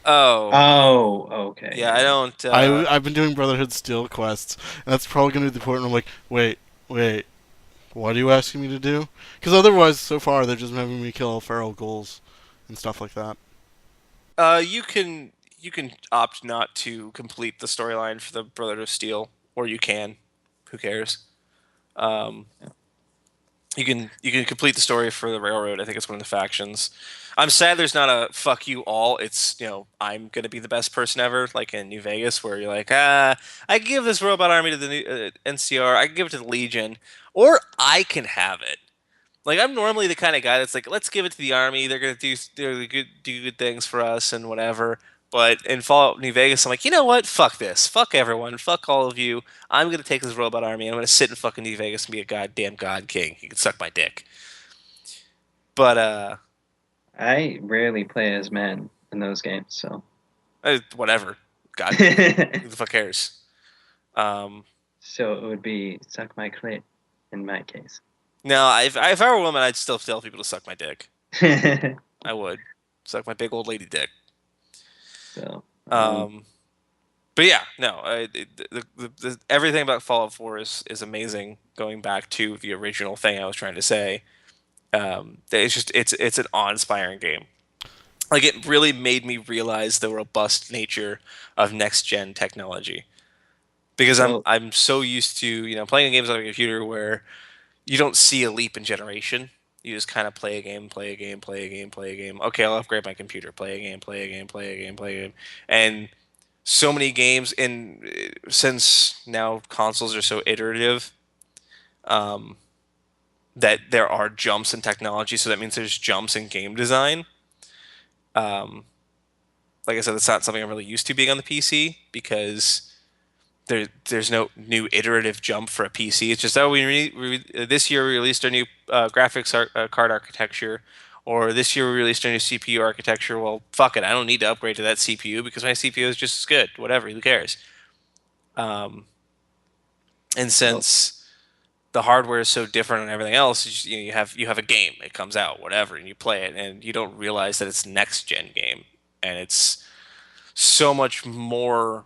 Oh, Oh, okay. yeah, I don't. I've been doing Brotherhood Steel quests, and that's probably gonna be the point where I'm like, wait, what are you asking me to do? Because otherwise, so far they're just having me kill feral ghouls and stuff like that. You can opt not to complete the storyline for the Brotherhood of Steel, or you can. Who cares? Um, you can complete the story for the Railroad. I think it's one of the factions. I'm sad there's not a fuck you all. It's I'm gonna be the best person ever, like in New Vegas, where you're like I can give this robot army to the new, NCR. I can give it to the Legion, or I can have it. Like I'm normally the kind of guy that's like, let's give it to the army. They're gonna do good things for us and whatever. But in Fallout New Vegas, I'm like, you know what? Fuck this. Fuck everyone. Fuck all of you. I'm gonna take this robot army. I'm gonna sit in fucking New Vegas and be a goddamn god king. You can suck my dick. But I rarely play as men in those games, so whatever. God, who the fuck cares? Um, so it would be suck my clit in my case. no, if I were a woman, I'd still tell people to suck my dick. I would suck my big old lady dick. So, Um, but yeah, no, everything about Fallout 4 is amazing. Going back to the original thing I was trying to say, it's an awe-inspiring game. Like it really made me realize the robust nature of next gen technology because well, I'm so used to playing games on a computer where you don't see a leap in generation. You just kind of play a game, play a game, play a game, play a game. Okay, I'll upgrade my computer. Play a game, play a game, play a game, play a game, and so many games in since now consoles are so iterative, um, that there are jumps in technology. So that means there's jumps in game design. Um, like I said, it's not something I'm really used to being on the PC because there's no new iterative jump for a PC. It's just this year we released our new card architecture, or this year we released our new CPU architecture. Well, fuck it, I don't need to upgrade to that CPU because my CPU is just as good. Whatever, who cares? Um, and well, since the hardware is so different and everything else, you have a game, it comes out, whatever, and you play it, and you don't realize that it's next gen game, and it's so much more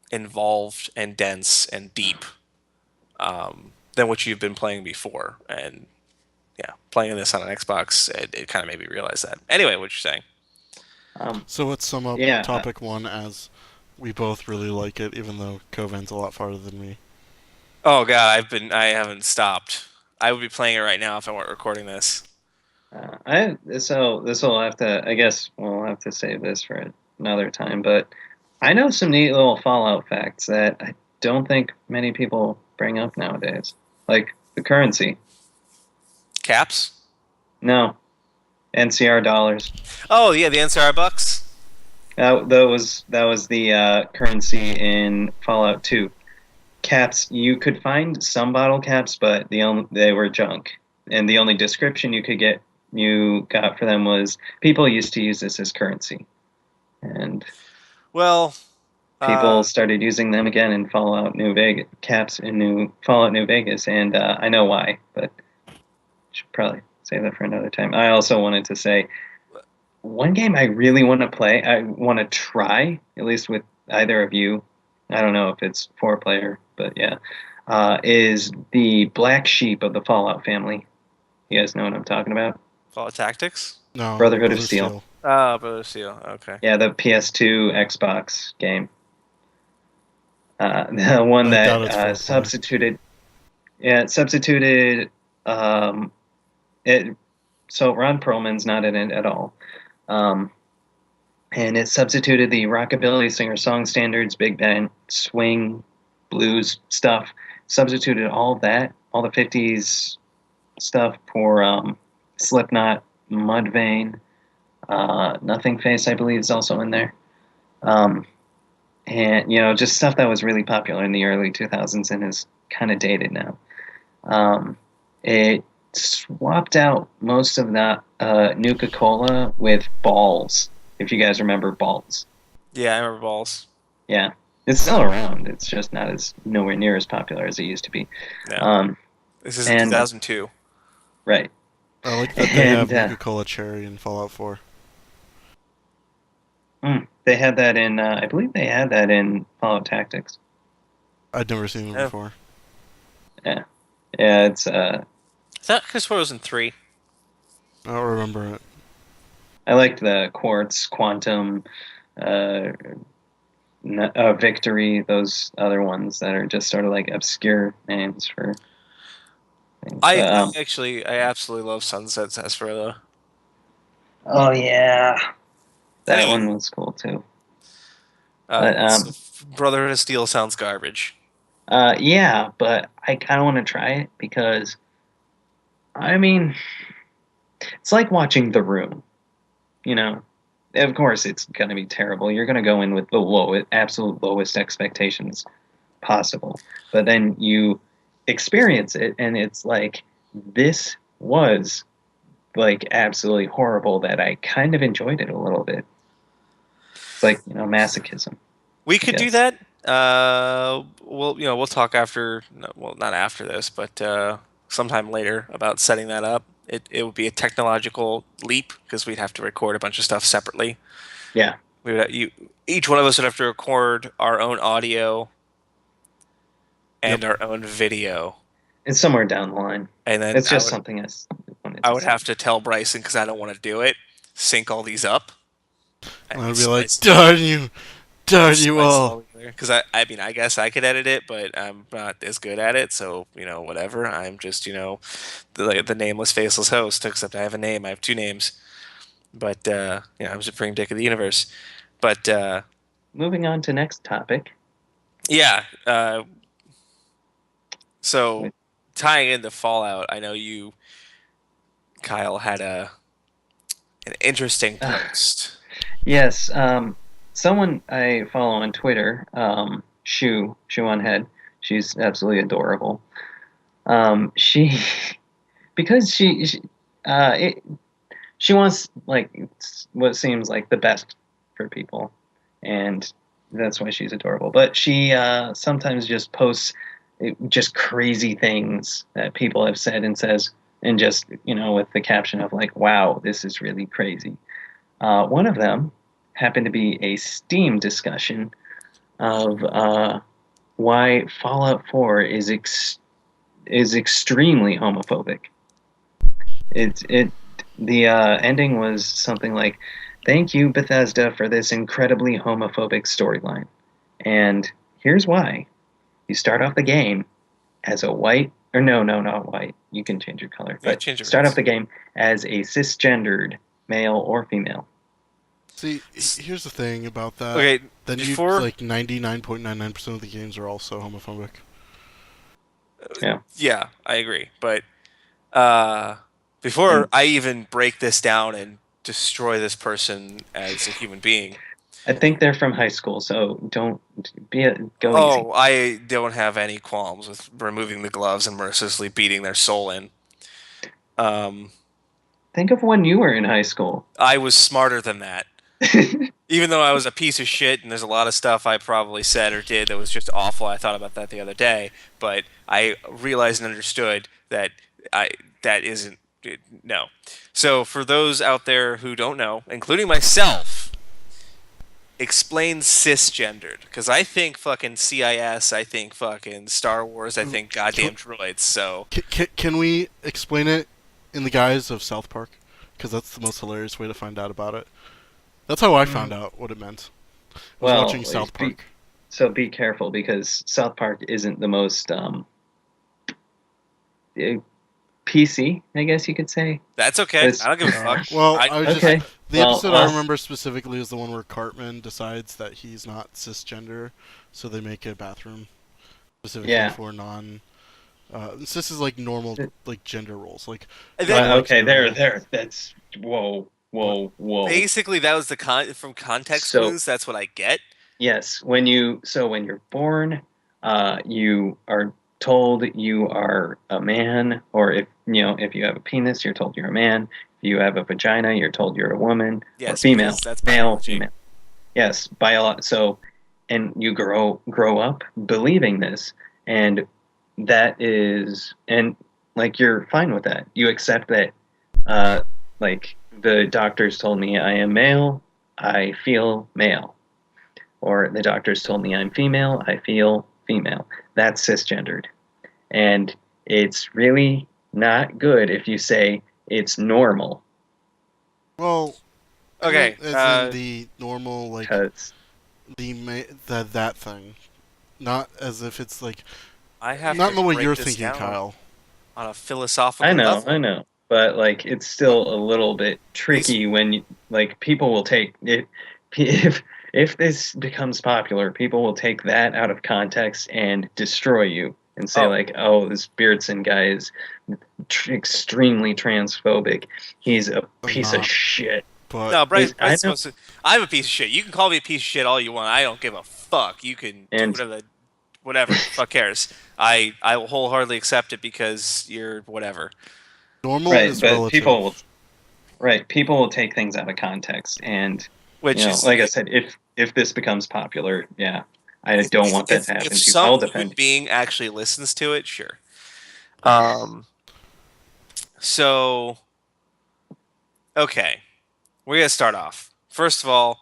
involved and dense and deep than what you've been playing before. And yeah, playing this on an Xbox, it kind of made me realize that. Anyway, what you're saying? So let's sum up yeah. topic one as we both really like it, even though Kovan's a lot farther than me. Oh god, I haven't stopped. I would be playing it right now if I weren't recording this. So this will have to. I guess we'll have to save this for another time. But I know some neat little Fallout facts that I don't think many people bring up nowadays, like the currency. Caps? No, NCR dollars. Oh yeah, the NCR bucks. That was the currency in Fallout 2. Caps, you could find some bottle caps, but they were junk. And the only description you got for them was people used to use this as currency, and Well, people started using them again in Fallout New Vegas caps in New Fallout New Vegas, and I know why, but should probably save that for another time. I also wanted to say one game I really want to play, I want to try, at least with either of you. I don't know if it's 4-player, but yeah, is the Black Sheep of the Fallout family. You guys know what I'm talking about? Fallout Tactics. No, Brotherhood of Steel. Ah, Brother Steel. Okay. Yeah, the PS2 Xbox game. The one I doubt it's that 4-player. substituted. Yeah, it substituted. It. So Ron Perlman's not in it at all. And it substituted the rockabilly singer-song standards, big band, swing, blues stuff. Substituted all of that, all the '50s stuff for Slipknot, Mudvayne, Nothing Face, I believe, is also in there. And just stuff that was really popular in the early 2000s and is kind of dated now. It swapped out most of that Nuka-Cola with Balls, if you guys remember Balls. Yeah, I remember Balls. Yeah, it's still around. It's just nowhere near as popular as it used to be. Yeah. This is 2002. Right. I like that they have Nuka-Cola Cherry in Fallout 4. They had that in, I believe they had that in Fallout Tactics. I'd never seen them before. Yeah. Yeah, it's, I thought Chris was in 3. I don't remember it. I liked the Quartz, Quantum, Victory, those other ones that are just sort of like obscure names for things. I absolutely love Sunset Sarsaparilla. Oh, yeah. That one was cool, too. Brotherhood of Steel sounds garbage. Yeah, but I kind of want to try it because, I mean, it's like watching The Room. of course it's going to be terrible. You're going to go in with the absolute lowest expectations possible. But then you experience it, and it's like, this was like absolutely horrible, that I kind of enjoyed it a little bit. It's like, masochism. We could do that. We'll talk after. Well, not after this, but sometime later about setting that up. It would be a technological leap because we'd have to record a bunch of stuff separately. Yeah. Each one of us would have to record our own audio and our own video. It's somewhere down the line. And then it's just something I would have to tell Bryson, because I don't want to do it, sync all these up. And I'd be like, darn you all. Because I mean, I guess I could edit it, but I'm not as good at it, so, whatever. I'm just, the nameless, faceless host, except I have a name. I have 2 names. But, I'm Supreme Dick of the Universe. But, moving on to next topic. Yeah. So, tying into Fallout, I know you, Kyle, had an interesting post. Yes. Someone I follow on Twitter, Shoe on Head, she's absolutely adorable. Because she wants, like, what seems like the best for people, and that's why she's adorable. But she sometimes just posts just crazy things that people have said, and says, and just, with the caption of like, wow, this is really crazy. One of them happened to be a Steam discussion of why Fallout 4 is extremely homophobic. The ending was something like, "Thank you, Bethesda, for this incredibly homophobic storyline. And here's why. You start off the game as a white, or no, not white. You can change your color. But start off the game as a cisgendered male or female." See, here's the thing about that. Okay, then like 99.99% of the games are also homophobic. Yeah, I agree. But before I even break this down and destroy this person as a human being, I think they're from high school, so don't go easy. I don't have any qualms with removing the gloves and mercilessly beating their soul in. Think of when you were in high school. I was smarter than that. Even though I was a piece of shit, and there's a lot of stuff I probably said or did that was just awful. I thought about that the other day, but I realized and understood that that isn't no. So for those out there who don't know, including myself, explain cisgendered, because I think fucking CIS, I think fucking Star Wars, I think goddamn droids. So can we explain it in the guise of South Park? Because that's the most hilarious way to find out about it. That's how I found out what it meant. I was watching South Park. So be careful, because South Park isn't the most PC, I guess you could say. That's okay. I don't give a fuck. Well, the episode I remember specifically is the one where Cartman decides that he's not cisgender, so they make a bathroom specifically for non. Cis is like normal, like gender roles. Like okay, there. That's whoa. Basically, that was from context clues. That's what I get. Yes, when you're born, you are told you are a man, or if you have a penis, you're told you're a man. If you have a vagina, you're told you're a woman or female. That's male, female. Yes, so, and you grow up believing this, and that is, and like, you're fine with that. You accept that, like, the doctors told me I am male, I feel male. Or the doctors told me I'm female, I feel female. That's cisgendered. And it's really not good if you say it's normal. Well, okay. As in the normal, like, that thing. Not as if it's like... I have not in the way you're thinking, Kyle. On a philosophical level. I know. But, like, it's still a little bit tricky when, like, people will take it. If this becomes popular, people will take that out of context and destroy you and say, like, oh, this Beardson guy is extremely transphobic. He's a piece of shit. But No, Bryce. I Bryce know, supposed to. I'm a piece of shit. You can call me a piece of shit all you want. I don't give a fuck. You can do and whatever. Fuck cares. I will wholeheartedly accept it because you're whatever. normal right, is but relative. people will take things out of context, and Which is like I said, if this becomes popular, yeah, I don't want that to if happen too. some I'll human defend. being actually listens to it, sure. Um. So okay, we're gonna start off. First of all,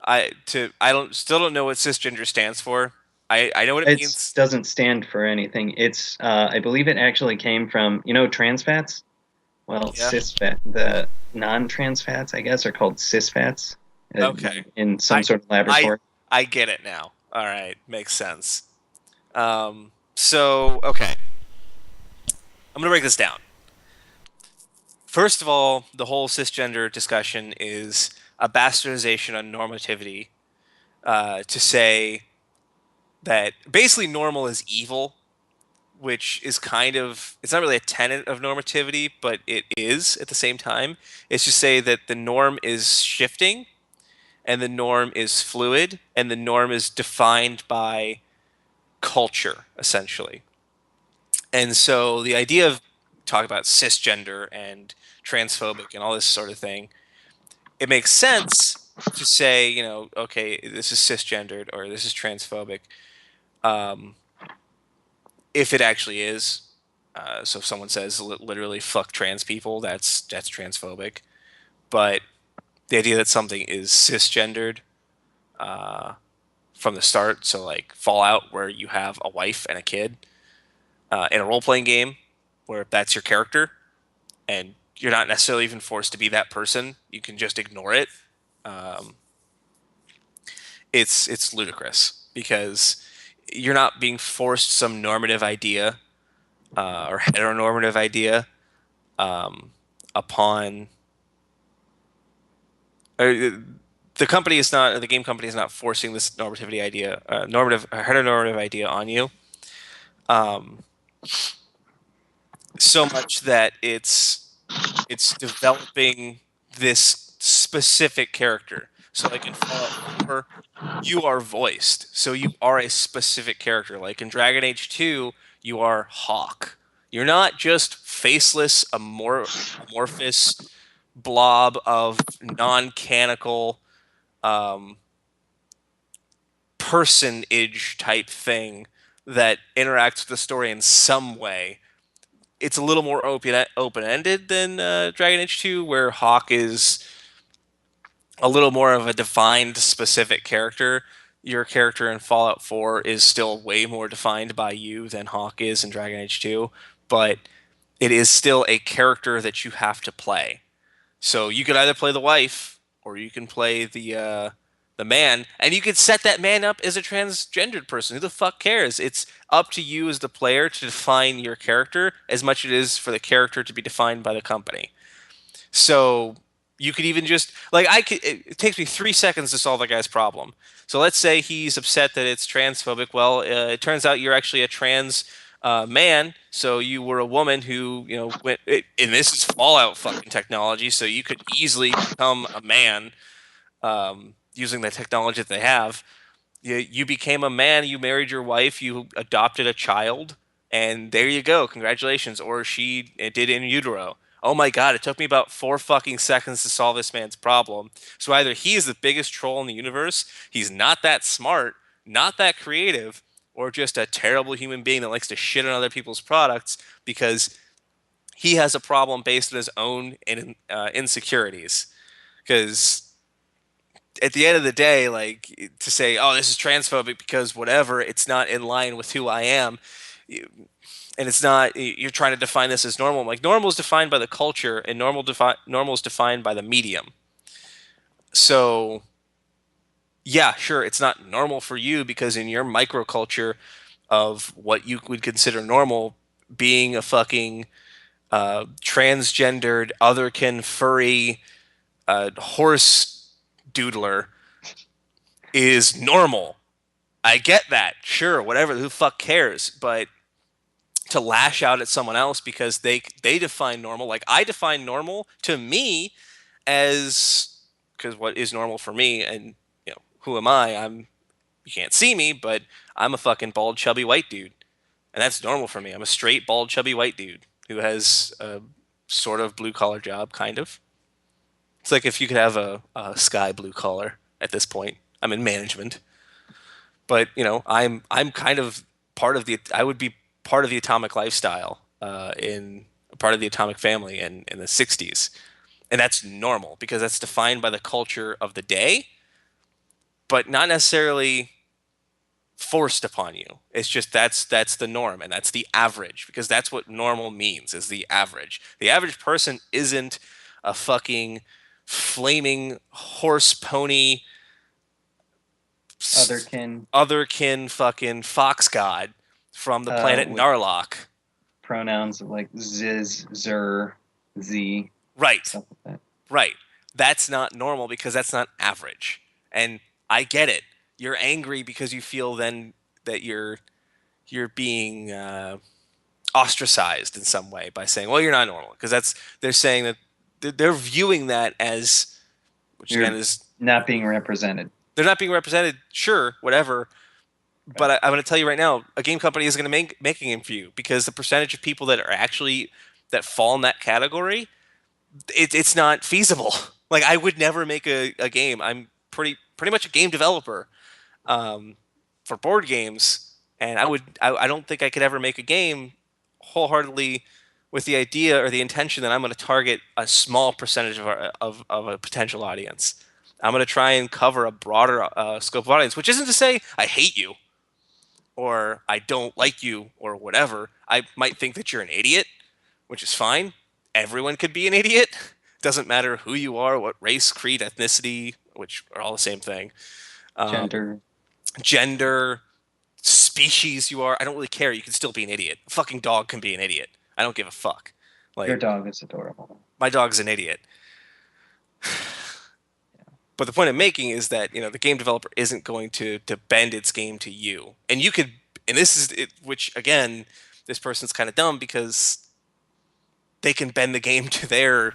I don't still don't know what cisgender stands for. I know what it It means. doesn't stand for anything. It's I believe it actually came from trans fats. Well, Yeah. cis fat, the non-trans fats, I guess, are called cis fats Okay. in some I sort of I laboratory. I get it now. All right, makes sense. So okay, I'm gonna break this down. First of all, the whole cisgender discussion is a bastardization on normativity to say that basically normal is evil, which is kind of it's not really a tenet of normativity, but it is at the same time. It's to say that the norm is shifting and the norm is fluid and the norm is defined by culture essentially. And so the idea of talk about cisgender and transphobic and all this sort of thing, it makes sense to say, okay, this is cisgendered or this is transphobic, um, if it actually is. So if someone says literally "fuck trans people," that's transphobic. But the idea that something is cisgendered uh, from the start, so like Fallout, where you have a wife and a kid in a role playing game, where that's your character, and you're not necessarily even forced to be that person. You can just ignore it. Um, it's ludicrous because you're not being forced some normative idea or heteronormative idea um, upon uh, the game company is not forcing this normativity idea, normative heteronormative idea on you. Um, so much that it's developing this specific character. So like in Fallout 4, you are voiced. So you are a specific character. Like in Dragon Age 2, you are Hawk. You're not just faceless, amorphous blob of non-canonical um, personage type thing that interacts with the story in some way. It's a little more open ended than Dragon Age 2, where Hawk is a little more of a defined specific character. Your character in Fallout 4 is still way more defined by you than Hawk is in Dragon Age 2, but it is still a character that you have to play. So you could either play the wife or you can play the man, and you could set that man up as a transgendered person. Who the fuck cares? It's up to you as the player to define your character as much as it is for the character to be defined by the company. So you could even just like it takes me 3 seconds to solve that guy's problem. So let's say he's upset that it's transphobic. Well, it turns out you're actually a trans man, so you were a woman who went. And this is Fallout fucking technology, so you could easily become a man using the technology that they have. You became a man. You married your wife. You adopted a child, and there you go. Congratulations. Or she did in utero. Oh my god! It took me about 4 fucking seconds to solve this man's problem. So either he is the biggest troll in the universe, he's not that smart, not that creative, or just a terrible human being that likes to shit on other people's products because he has a problem based on his own insecurities. Because at the end of the day, like to say, "Oh, this is transphobic because whatever," it's not in line with who I am, and it's not. You're trying to define this as normal. Like normal is defined by the culture, and normal is defined by the medium. So yeah, sure, it's not normal for you because in your microculture of what you would consider normal, being a fucking transgendered, otherkin, furry horse doodler is normal. I get that. Sure, whatever. Who the fuck cares? But to lash out at someone else because they define normal, like I define normal to me as because what is normal for me, and who am I? You can't see me, but I'm a fucking bald, chubby white dude, and that's normal for me. I'm a straight, bald, chubby white dude who has a sort of blue collar job, kind of. It's like if you could have a sky blue collar at this point. I'm in management, but I'm kind of part of the. I would be part of the atomic lifestyle in part of the atomic family in the '60s, and that's normal because that's defined by the culture of the day, but not necessarily forced upon you. It's just that's the norm and that's the average because that's what normal means is the average. The average person isn't a fucking flaming horse pony otherkin fucking fox god from the planet Narlock. Pronouns like ziz, zer, z. Right. Stuff like that. Right. That's not normal because that's not average. And I get it. You're angry because you feel then that you're being ostracized in some way by saying, "Well, you're not normal," because they're saying that they're viewing that as, which again is not being represented. They're not being represented. Sure, whatever. Right. But I'm going to tell you right now, a game company isn't going to make a game for you because the percentage of people that are actually that fall in that category, it's not feasible. Like I would never make a game. I'm pretty much a game developer for board games, and I don't think I could ever make a game wholeheartedly with the idea or the intention that I'm going to target a small percentage of a potential audience. I'm going to try and cover a broader scope of audience, which isn't to say I hate you or I don't like you or whatever. I might think that you're an idiot, which is fine. Everyone could be an idiot. Doesn't matter who you are, what race, creed, ethnicity, which are all the same thing. Gender, species you are. I don't really care. You can still be an idiot. A fucking dog can be an idiot. I don't give a fuck. Like, your dog is adorable. My dog's an idiot. But the point I'm making is that the game developer isn't going to bend its game to you, and you could. And this is it, which again, this person's kind of dumb because they can bend the game to their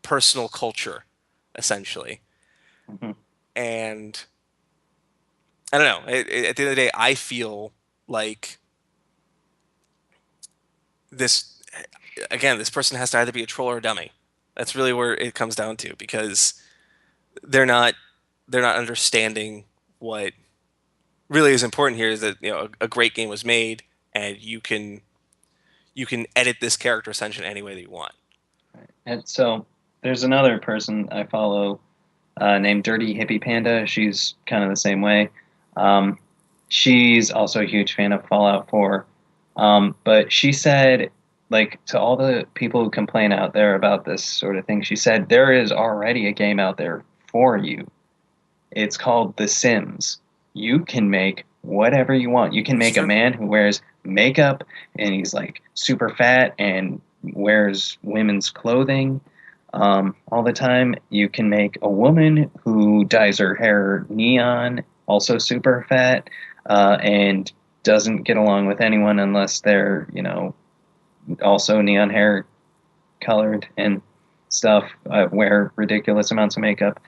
personal culture, essentially. Mm-hmm. And I don't know. At the end of the day, I feel like this person has to either be a troll or a dummy. That's really where it comes down to because they're not understanding what really is important here is that a great game was made and you can edit this character essentially any way that you want. Right. And so there's another person I follow named Dirty Hippie Panda. She's kind of the same way. She's also a huge fan of Fallout 4. But she said, like, to all the people who complain out there about this sort of thing, she said, there is already a game out there for you. It's called The Sims. You can make whatever you want. You can make a man who wears makeup and he's like super fat and wears women's clothing all the time. You can make a woman who dyes her hair neon, also super fat, and doesn't get along with anyone unless they're, also neon hair colored and stuff, wear ridiculous amounts of makeup,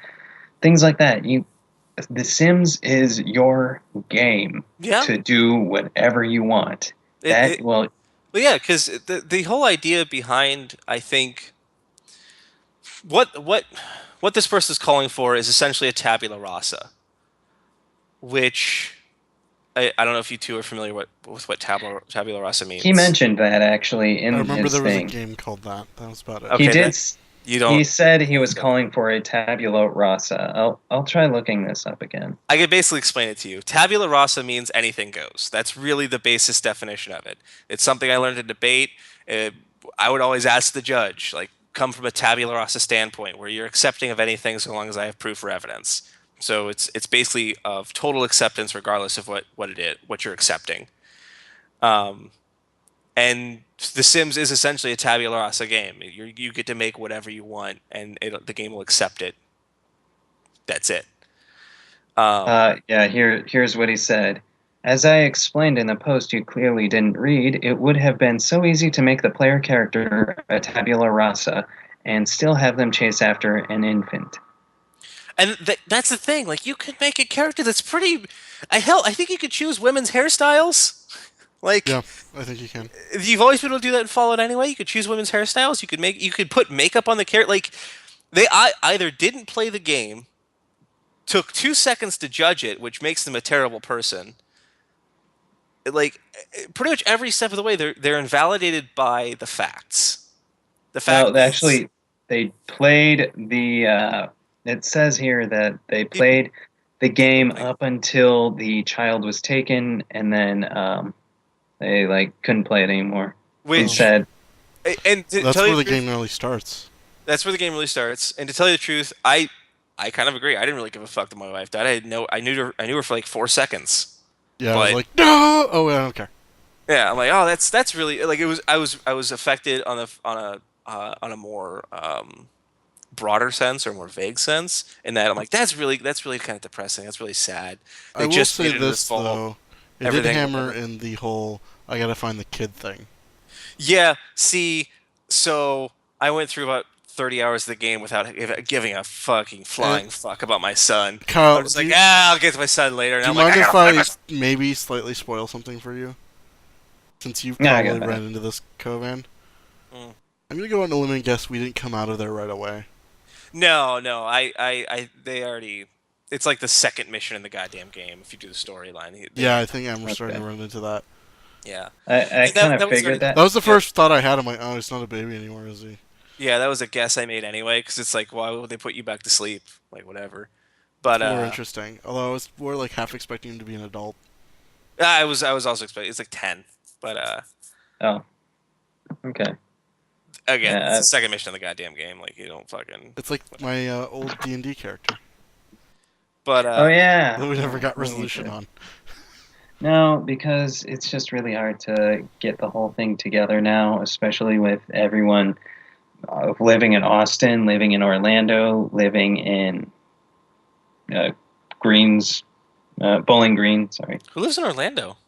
things like that. The Sims is your game to do whatever you want. Well, yeah, because the whole idea behind, I think, what this person is calling for is essentially a tabula rasa, which I don't know if you two are familiar with what tabula rasa means. He mentioned that actually in his thing. I remember there was a game called that. That was about it. Okay, he did. He said he was calling for a tabula rasa. I'll try looking this up again. I could basically explain it to you. Tabula rasa means anything goes. That's really the basis definition of it. It's something I learned in debate. I would always ask the judge, like, come from a tabula rasa standpoint, where you're accepting of anything so long as I have proof or evidence. So it's basically of total acceptance regardless of what it is, what you're accepting. And The Sims is essentially a tabula rasa game. You get to make whatever you want, and the game will accept it. That's it. Here's what he said. As I explained in the post you clearly didn't read, it would have been so easy to make the player character a tabula rasa and still have them chase after an infant. And that's the thing. Like, you could make a character that's pretty. I think you could choose women's hairstyles. Like, Yeah, I think you can. you've always been able to do that in Fallout anyway. You could choose women's hairstyles. You could put makeup on the character. Like, either didn't play the game, took 2 seconds to judge it, which makes them a terrible person. Like, pretty much every step of the way, they're invalidated by the facts. The fact Well, is, actually, they played the. It says here that they played the game like, up until the child was taken, and then they like couldn't play it anymore. He Oh, which said, and to that's tell you where the the truth, game really starts. that's where the game really starts. And to tell you the truth, I kind of agree. I didn't really give a fuck that my wife died. I knew her for like 4 seconds. Yeah, I was But like, no. Oh, I don't care. yeah, I'm like, oh, that's really like it was. I was affected on a more broader sense or more vague sense. In that I'm like, that's really kind of depressing. That's really sad. I They will just say made it her this fault. though, it did Everything, hammer whatever. in the whole "I gotta find the kid" thing. Yeah. See, so I went through about 30 hours of the game without giving a fucking And flying fuck about my son. I'm Kyle, just like, I'll get to my son later. And do you I'm like, mind I if gotta find I my son. maybe slightly spoil something for you? Since you've "No, I probably got that." ran into this, Kovan. Mm. I'm gonna go on a limb and guess we didn't come out of there right away. No, no, they already. It's like the second mission in the goddamn game. If you do the storyline, they Yeah, already I told think you. I'm starting Okay, to run into that. Yeah, I and kind of that was figured already. that. That was the Yeah, first thought I had. I'm like, oh, he's not a baby anymore, is he? yeah, that was a guess I made anyway. Because it's like, why would they put you back to sleep? Like, whatever. But It's more interesting. Although I was more like half expecting him to be an adult. I was also expecting it's like 10. But Oh, okay. again, it's Yeah, the second mission in the goddamn game. Like, you don't fucking. It's like my old D&D character But oh yeah. that we never Oh, got we need resolution to. on. No, because it's just really hard to get the whole thing together now, especially with everyone living in Austin, living in Orlando, living in uh, Greens, Bowling Green. Sorry, who lives in Orlando?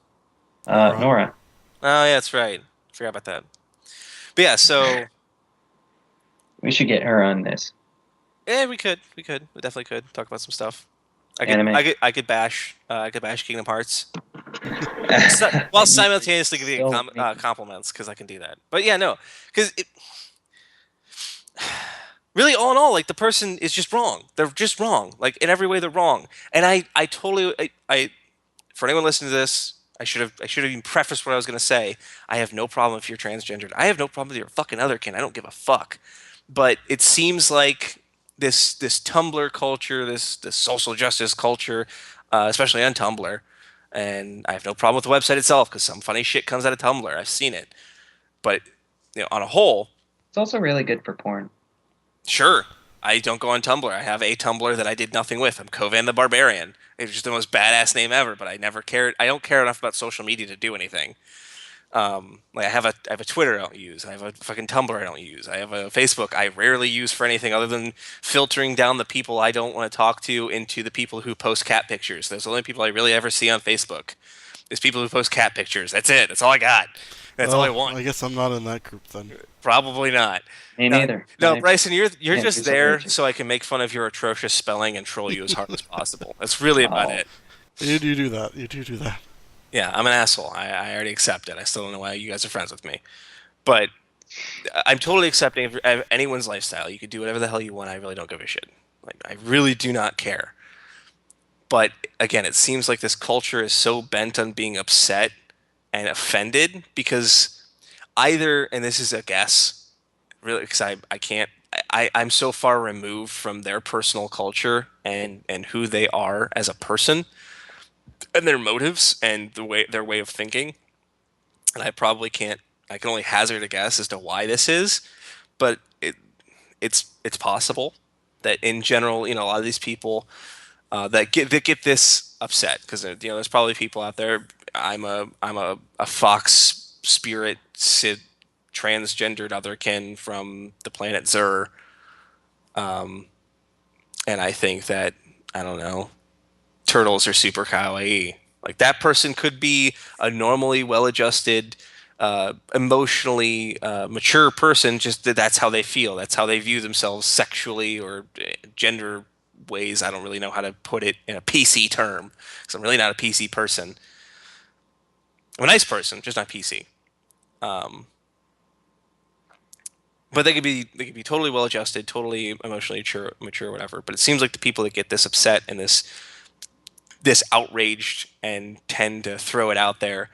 Nora. Nora. Oh yeah, that's right. Forgot about that. But yeah, so We should get her on this yeah, we definitely could talk about some stuff. anime. I could bash Kingdom Hearts. While You simultaneously giving so mean. compliments because I can do that. But yeah, no, because really, all in all, like the person is just wrong. They're just wrong. Like in every way, they're wrong. And I totally, for anyone listening to this, I should have even prefaced what I was gonna say. I have no problem if you're transgendered. I have no problem with your fucking otherkin. I don't give a fuck. But it seems like this Tumblr culture, this social justice culture, especially on Tumblr, and I have no problem with the website itself because some funny shit comes out of Tumblr. I've seen it, but on a whole, It's also really good for porn. sure. I don't go on Tumblr. I have a Tumblr that I did nothing with. I'm Kovan the Barbarian. It's just the most badass name ever, but I never cared. I don't care enough about social media to do anything. Like I have a Twitter I don't use. I have a fucking Tumblr I don't use. I have a Facebook I rarely use for anything other than filtering down the people I don't want to talk to into the people who post cat pictures. Those are the only people I really ever see on Facebook. Is people who post cat pictures. That's it. That's all I got. That's all I Well, want. I guess I'm not in that group then. Probably not. Me No, neither. no, I Bryson, you're can't do just there separation. so I can make fun of your atrocious spelling and troll you as hard as possible. That's really about Oh, it. You do that. You do that. Yeah, I'm an asshole. I already accept it. I still don't know why you guys are friends with me, but I'm totally accepting of anyone's lifestyle. You could do whatever the hell you want. I really don't give a shit. Like I really do not care. But again, it seems like this culture is so bent on being upset and offended because either, and this is a guess, really, because I can't. I'm so far removed from their personal culture and who they are as a person and their motives and their way of thinking, and I probably can't. I can only hazard a guess as to why this is, but it's possible that in general, a lot of these people that get this upset because there's probably people out there. I'm a fox spirit sid transgendered otherkin from the planet Zur, and I think that I don't know turtles are super kawaii. Like that person could be a normally well-adjusted, emotionally mature person. Just that's how they feel. That's how they view themselves sexually or gender ways I don't really know how to put it in a PC term because I'm really not a PC person. I'm a nice person, just not PC. Um, but they could be totally well adjusted, totally emotionally mature, whatever. But it seems like the people that get this upset and this outraged and tend to throw it out there,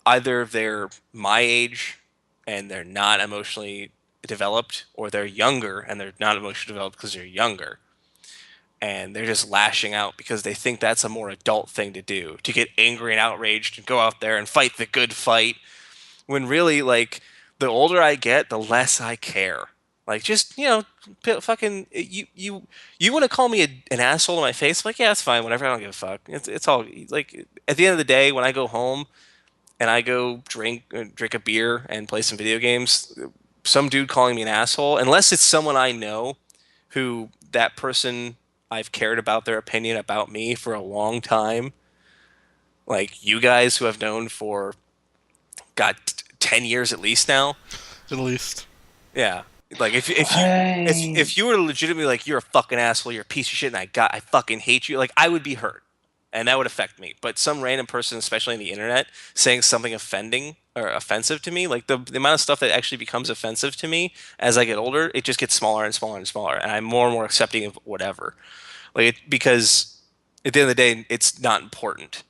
either they're my age and they're not emotionally developed, or they're younger and they're not emotionally developed because they're younger. And they're just lashing out because they think that's a more adult thing to do, to get angry and outraged and go out there and fight the good fight. When really, like, the older I get, the less I care. Like, just, fucking, you want to call me an asshole to my face? Like, yeah, it's fine, whatever. I don't give a fuck. It's all, like, at the end of the day, when I go home and I go drink a beer and play some video games, some dude calling me an asshole, unless it's someone I know who that person I've cared about their opinion about me for a long time, like you guys who have known for got 10 years at least now. At least. Yeah. Like if you were legitimately like you're a fucking asshole, you're a piece of shit and I fucking hate you, like I would be hurt. And that would affect me. But some random person, especially on the internet, saying something offending or offensive to me, like the amount of stuff that actually becomes offensive to me as I get older, it just gets smaller and smaller and smaller, and I'm more and more accepting of whatever. Because at the end of the day, it's not important.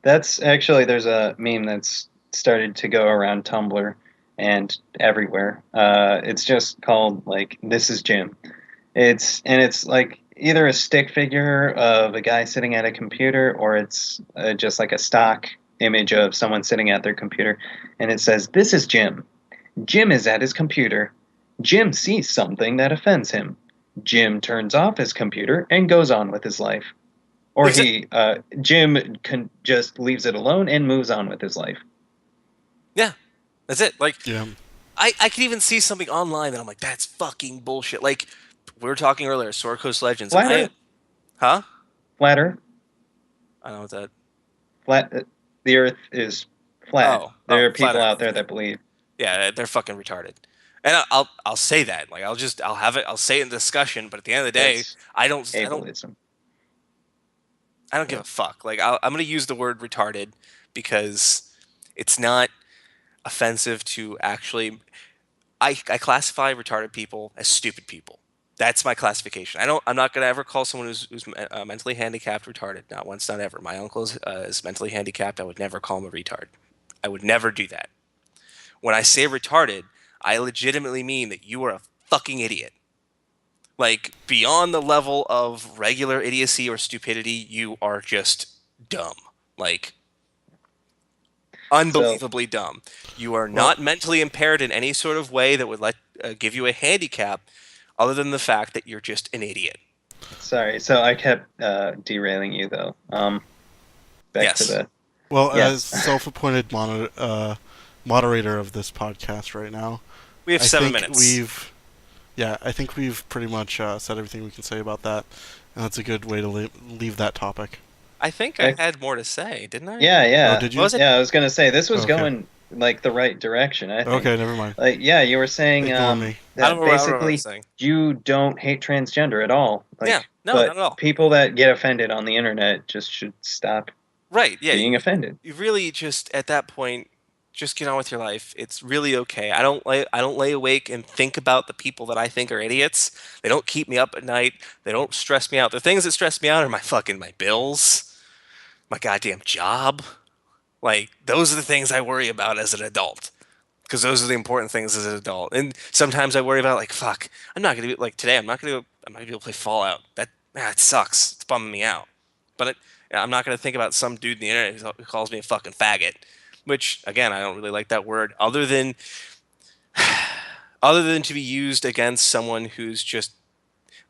That's actually, there's a meme that's started to go around Tumblr and everywhere. It's just called like "This is Jim." It's like either a stick figure of a guy sitting at a computer, or it's just like a stock image of someone sitting at their computer, and it says, "This is Jim. Jim is at his computer. Jim sees something that offends him. Jim turns off his computer and goes on with his life." Or Jim just leaves it alone and moves on with his life. Yeah, that's it. Like, yeah. I could even see something online that I'm like, that's fucking bullshit. Like, we were talking earlier, Sword Coast Legends. Flat Earth. Huh? Flat Earth. I don't know what that. Flat. The Earth is flat. There are people Earth. out there that believe. Yeah, they're fucking retarded. And I'll say that. Like, I'll say it in discussion. But at the end of the day, I don't give a fuck. Like, I'm gonna use the word retarded because it's not offensive to actually. I classify retarded people as stupid people. That's my classification. I'm not gonna ever call someone who's mentally handicapped retarded. Not once, not ever. My uncle is mentally handicapped. I would never call him a retard. I would never do that. When I say retarded, I legitimately mean that you are a fucking idiot. Like, beyond the level of regular idiocy or stupidity, you are just dumb. Like, unbelievably dumb. You are not mentally impaired in any sort of way that would give you a handicap, other than the fact that you're just an idiot. Sorry, so I kept derailing you, though. Back to the... Well, as self-appointed moderator of this podcast right now, we have 7 minutes. I think we've pretty much said everything we can say about that, and that's a good way to leave that topic. I think I had more to say, didn't I? Yeah. Oh, did you? Yeah, I was going to say, this was going like the right direction, I think. Okay, never mind. Like, yeah, you were saying that basically you don't hate transgender at all. Like, not at all. People that get offended on the internet just should stop being offended. You really just, at that point, just get on with your life. It's really okay. I don't lay awake and think about the people that I think are idiots. They don't keep me up at night. They don't stress me out. The things that stress me out are my bills, my goddamn job. Like, those are the things I worry about as an adult, because those are the important things as an adult. And sometimes I worry about, like, fuck, I'm not gonna be like today. I'm not gonna be able to play Fallout. It sucks. It's bumming me out. But I'm not gonna think about some dude in the internet who calls me a fucking faggot. Which, again, I don't really like that word, other than to be used against someone who's just,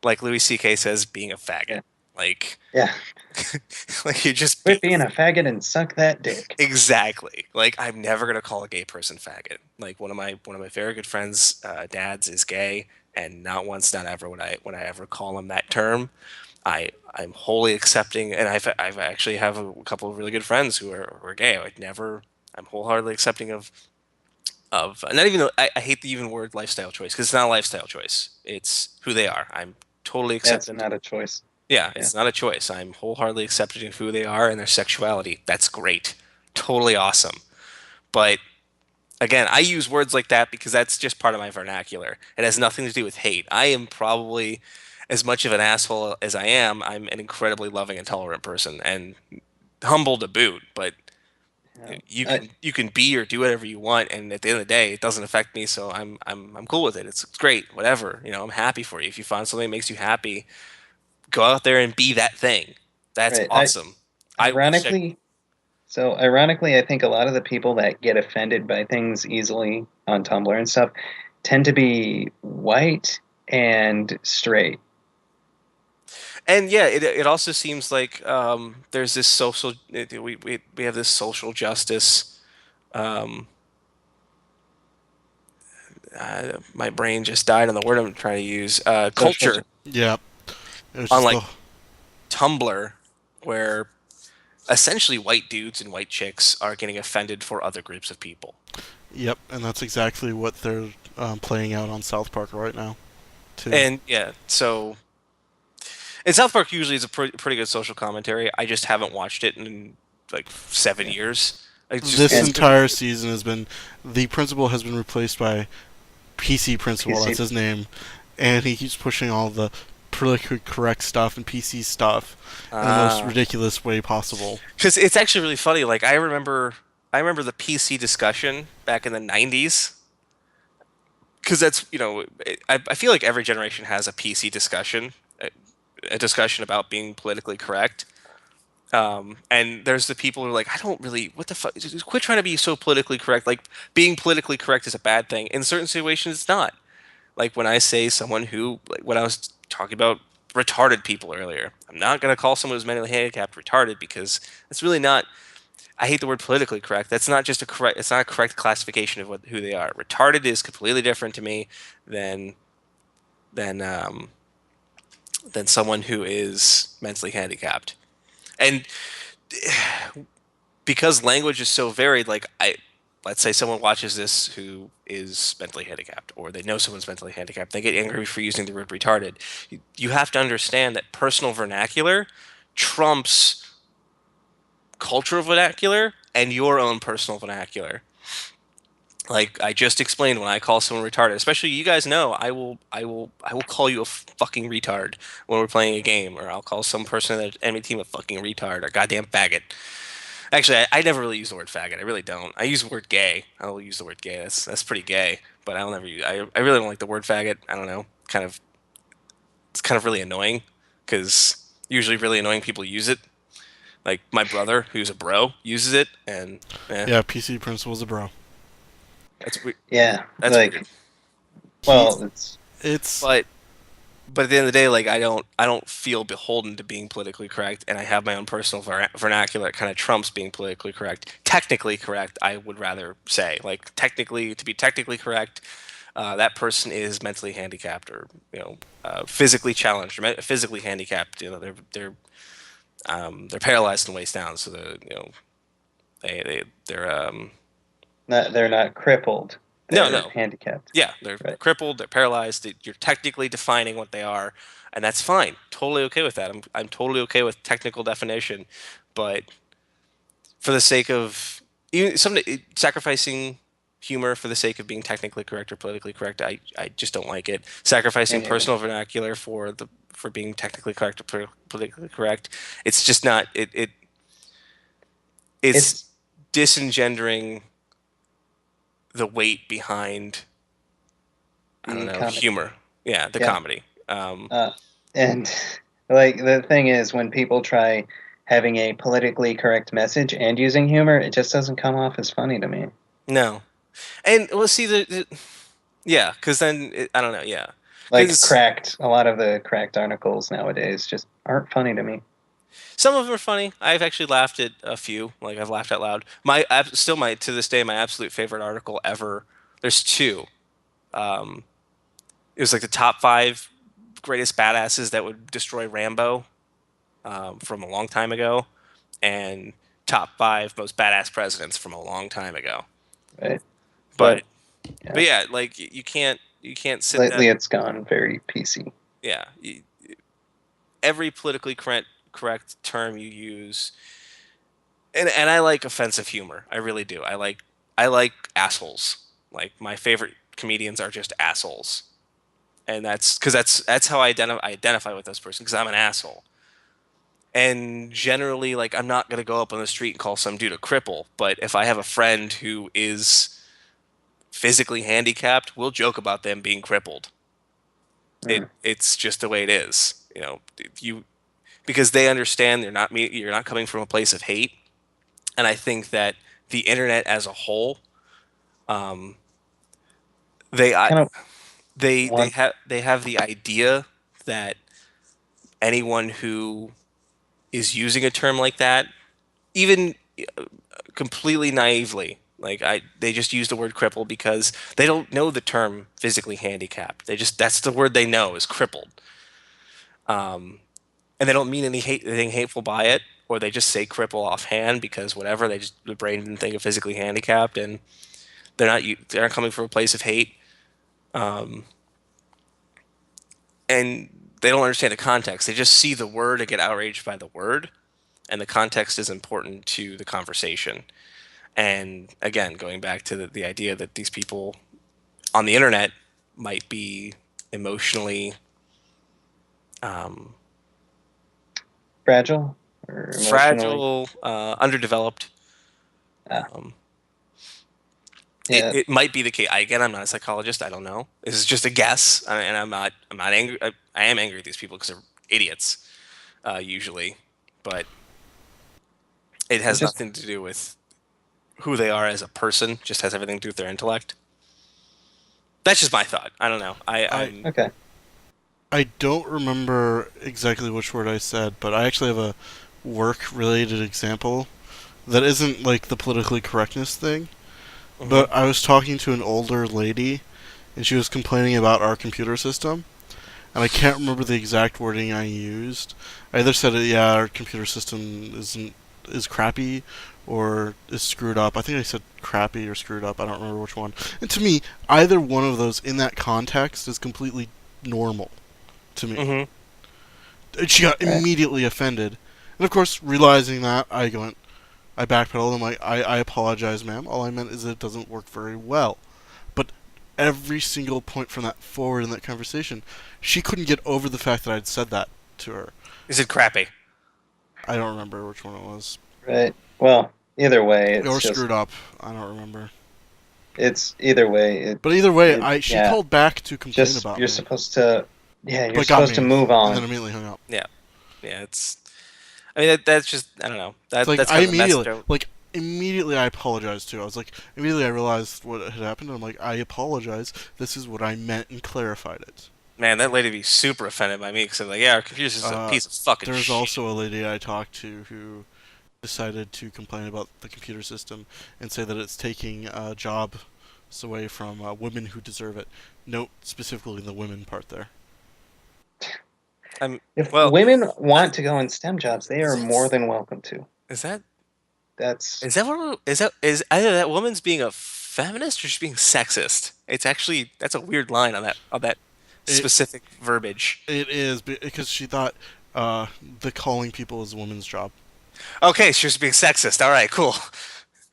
like Louis C.K. says, being a faggot. Yeah. Like, yeah, like you just quit being a faggot and suck that dick. Exactly. Like, I'm never gonna call a gay person faggot. Like, one of my very good friends' dads is gay, and not once, not ever would I ever call him that term. I'm wholly accepting, and I've actually have a couple of really good friends who are gay. I'm wholeheartedly accepting of not even, I hate the even word lifestyle choice, because it's not a lifestyle choice. It's who they are. I'm totally accepting. That's not a choice. Yeah, Yeah. it's not a choice. I'm wholeheartedly accepting of who they are and their sexuality. That's great. Totally awesome. But again, I use words like that because that's just part of my vernacular. It has nothing to do with hate. I am probably as much of an asshole as I am. I'm an incredibly loving and tolerant person and humble to boot, but Yeah. you can be or do whatever you want, and at the end of the day, it doesn't affect me. So I'm cool with it. It's great, whatever. I'm happy for you. If you find something that makes you happy, go out there and be that thing. That's Right. awesome. I wish I. Ironically, ironically, I think a lot of the people that get offended by things easily on Tumblr and stuff tend to be white and straight. And yeah, it also seems like there's this we have this social justice. Um, my brain just died on the word I'm trying to use. Social, Culture Yeah, it was on just like the Tumblr, where essentially white dudes and white chicks are getting offended for other groups of people. yep, and that's exactly what they're playing out on South Park right now, too. And yeah, so and South Park usually is a pretty good social commentary. I just haven't watched it in like 7 years. It's just This and entire season has been the principal has been replaced by PC principal. PC. That's his name, and he keeps pushing all the politically correct stuff and PC stuff in the most ridiculous way possible. because it's actually really funny. Like I remember the PC discussion back in the '90s. Because that's I feel like every generation has a PC discussion, a discussion about being politically correct. And there's the people who are like, I don't really, what the fuck, just quit trying to be so politically correct. Like, being politically correct is a bad thing. In certain situations, it's not. Like, when I say someone who, like, when I was talking about retarded people earlier, I'm not going to call someone who's mentally handicapped retarded because it's really not, I hate the word politically correct. That's not just a correct, it's not a correct classification of who they are. Retarded is completely different to me than, than, um, than someone who is mentally handicapped. And because language is so varied, like let's say someone watches this who is mentally handicapped, or they know someone's mentally handicapped, they get angry for using the word retarded. You have to understand that personal vernacular trumps cultural vernacular and your own personal vernacular. Like I just explained, when I call someone retarded, especially you guys know, I will call you a fucking retard when we're playing a game, or I'll call some person in the enemy team a fucking retard or goddamn faggot. Actually, I never really use the word faggot. I really don't. I use the word gay. I'll use the word gay. That's pretty gay. But I'll never use. I really don't like the word faggot. I don't know. It's kind of really annoying because usually really annoying people use it. Like my brother, who's a bro, uses it, and Yeah, PC principal's a bro. that's weird. Yeah, That's like, weird. well, It's But at the end of the day, like I don't feel beholden to being politically correct, and I have my own personal vernacular that kind of trumps being politically correct. Technically correct, I would rather say, like technically to be technically correct, that person is mentally handicapped or physically challenged or physically handicapped. They're paralyzed and waist down, so they're not crippled. no They're no handicapped. yeah, they're Right. crippled, they're paralyzed. You're technically defining what they are, and that's fine. Totally okay with that. I'm totally okay with technical definition, but for the sake of even sacrificing humor for the sake of being technically correct or politically correct, I just don't like it. Me Sacrificing neither. personal vernacular for being technically correct or politically correct, it's just not it's It's disengendering the weight behind, I don't the know, comedy. humor. Yeah, the Yeah. comedy. Uh, and like the thing is, when people try having a politically correct message and using humor, it just doesn't come off as funny to me. No, and well, see yeah, because then I don't know, yeah, Like because a lot of the cracked articles nowadays just aren't funny to me. some of them are funny. I've actually laughed at a few. Like I've laughed out loud. Still my to this day my absolute favorite article ever. There's two. Um, it was like the top five greatest badasses that would destroy Rambo, from a long time ago, and top five most badass presidents from a long time ago. Right? But But yeah, yeah, like you can't sit that. lately it's gone very PC. Yeah, every politically correct term you use, and I like offensive humor. I really do. I like assholes. Like my favorite comedians are just assholes, and that's because that's how I identify with this person because I'm an asshole. And generally, like I'm not gonna go up on the street and call some dude a cripple, but if I have a friend who is physically handicapped, we'll joke about them being crippled. It's just the way it is. You because they understand you're not coming from a place of hate, and I think that the internet as a whole, um, they I, Kind of want they have the idea that anyone who is using a term like that, even completely naively, they just use the word cripple because they don't know the term physically handicapped. That's the word they know is crippled. And they don't mean anything hateful by it, or they just say cripple offhand because whatever the brain didn't think of physically handicapped, and they're not coming from a place of hate, and they don't understand the context. They just see the word and get outraged by the word, and the context is important to the conversation. And again, going back to the idea that these people on the internet might be emotionally um, fragile or emotionally. fragile, underdeveloped. Uh, Um, it, yeah, it might be the case. Again, I'm not a psychologist. I don't know. This is just a guess, and I'm not angry. I am angry at these people because they're idiots, usually, but it it's has just nothing to do with who they are as a person. Just has everything to do with their intellect. That's just my thought. I don't know. I I'm okay. I don't remember exactly which word I said, but I actually have a work-related example that isn't like the politically correctness thing. mhm. But I was talking to an older lady, and she was complaining about our computer system, and I can't remember the exact wording I used. I either said, "Yeah, our computer system is crappy," or is screwed up. I think I said crappy or screwed up. I don't remember which one. And to me, either one of those in that context is completely normal to me. Mhm. And she got Right. immediately offended, and of course, realizing that, I backpedaled. I'm like, I apologize, ma'am. All I meant is it doesn't work very well. But every single point from that forward in that conversation, she couldn't get over the fact that I'd said that to her. Is it crappy? I don't remember which one it was. Right. Well, either way, Or screwed up. I don't remember. it's either way. But either way, It she yeah. called back to complain Just about you're me, supposed to yeah, you're but got supposed to me, move and then on. immediately hung up. Yeah. Yeah. I mean, that's just. I don't know. It's like That's kind of the message. immediately I apologized too. I was like, immediately I realized what had happened. And I'm like, I apologize. This is what I meant and clarified it. Man, that lady be super offended by me because I'm like, yeah, our computer system is a Uh, piece of fucking there's shit. also a lady I talked to who decided to complain about the computer system and say that it's taking jobs away from women who deserve it. Note specifically the women part there. I'm If well. women I, want to go in STEM jobs, they is are more that than welcome to. is that That's is that what is either that woman's being a feminist or she's being sexist? It's actually that's a weird line on that It specific verbiage. it is because she thought the calling people is a woman's job. Okay, she's being sexist. All right, cool.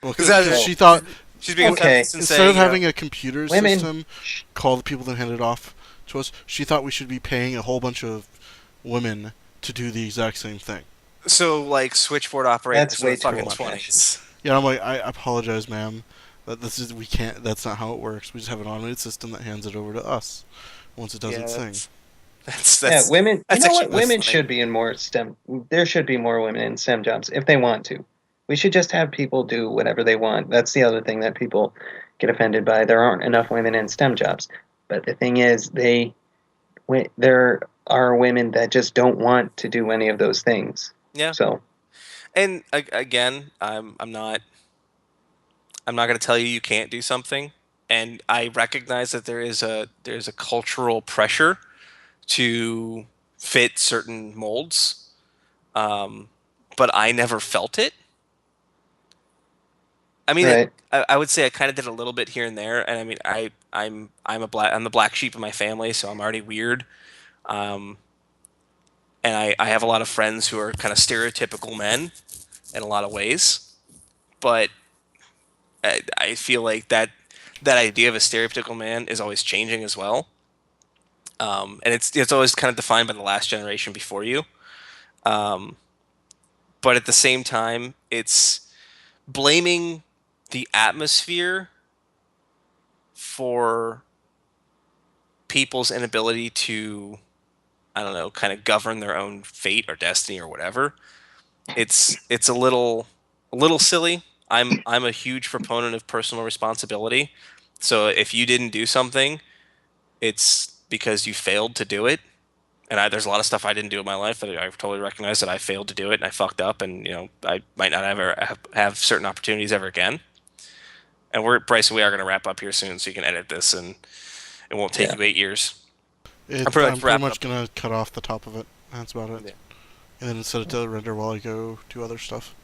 Well, Because because well, she thought she's being a okay. feminist and instead of saying, having a computer Women, system call the people that hand it off to us, she thought we should be paying a whole bunch of women to do the exact same thing. so like switchboard that's operators in way the too fucking old fashioned. 20s. Yeah, I'm like, I apologize, ma'am. That this is we can't. That's not how it works. We just have an automated system that hands it over to us once it does Yeah, its thing. that's Yeah, that's women. You that's know actually what? really Women funny. should be in more STEM. There should be more women in STEM jobs if they want to. We should just have people do whatever they want. That's the other thing that people get offended by. There aren't enough women in STEM jobs. But the thing is, there are women that just don't want to do any of those things. Yeah, So and again, I'm not going to tell you you can't do something, and I recognize that there's a cultural pressure to fit certain molds, um, but I never felt it. I mean, right, I would say I kind of did a little bit here and there, and I mean, I'm the black sheep of my family, so I'm already weird. Um, and I have a lot of friends who are kind of stereotypical men in a lot of ways, but I feel like that idea of a stereotypical man is always changing as well, and it's always kind of defined by the last generation before you. Um, but at the same time, it's blaming the atmosphere for people's inability to, I don't know, kind of govern their own fate or destiny or whatever. It's a little silly. I'm a huge proponent of personal responsibility. So if you didn't do something, it's because you failed to do it. And there's a lot of stuff I didn't do in my life that I totally recognize that I failed to do it and I fucked up, and I might not ever have certain opportunities ever again. And Bryce, we are going to wrap up here soon, so you can edit this, and it won't take Yeah. you 8 years. I'm pretty much pretty wrapping much up. gonna cut off the top of it. That's about it. Yeah. And then set it to render while I go do other stuff.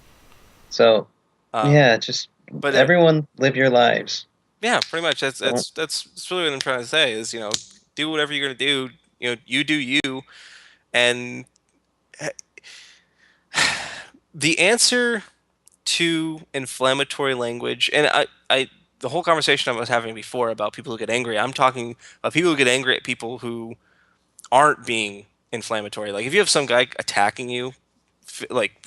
So Um, yeah, just but everyone live your lives. yeah, pretty much. That's Don't- that's that's really what I'm trying to say. Is do whatever you're gonna do. You do you, and the answer to inflammatory language, and the whole conversation I was having before about people who get angry. I'm talking about people who get angry at people who aren't being inflammatory. Like if you have some guy attacking you, like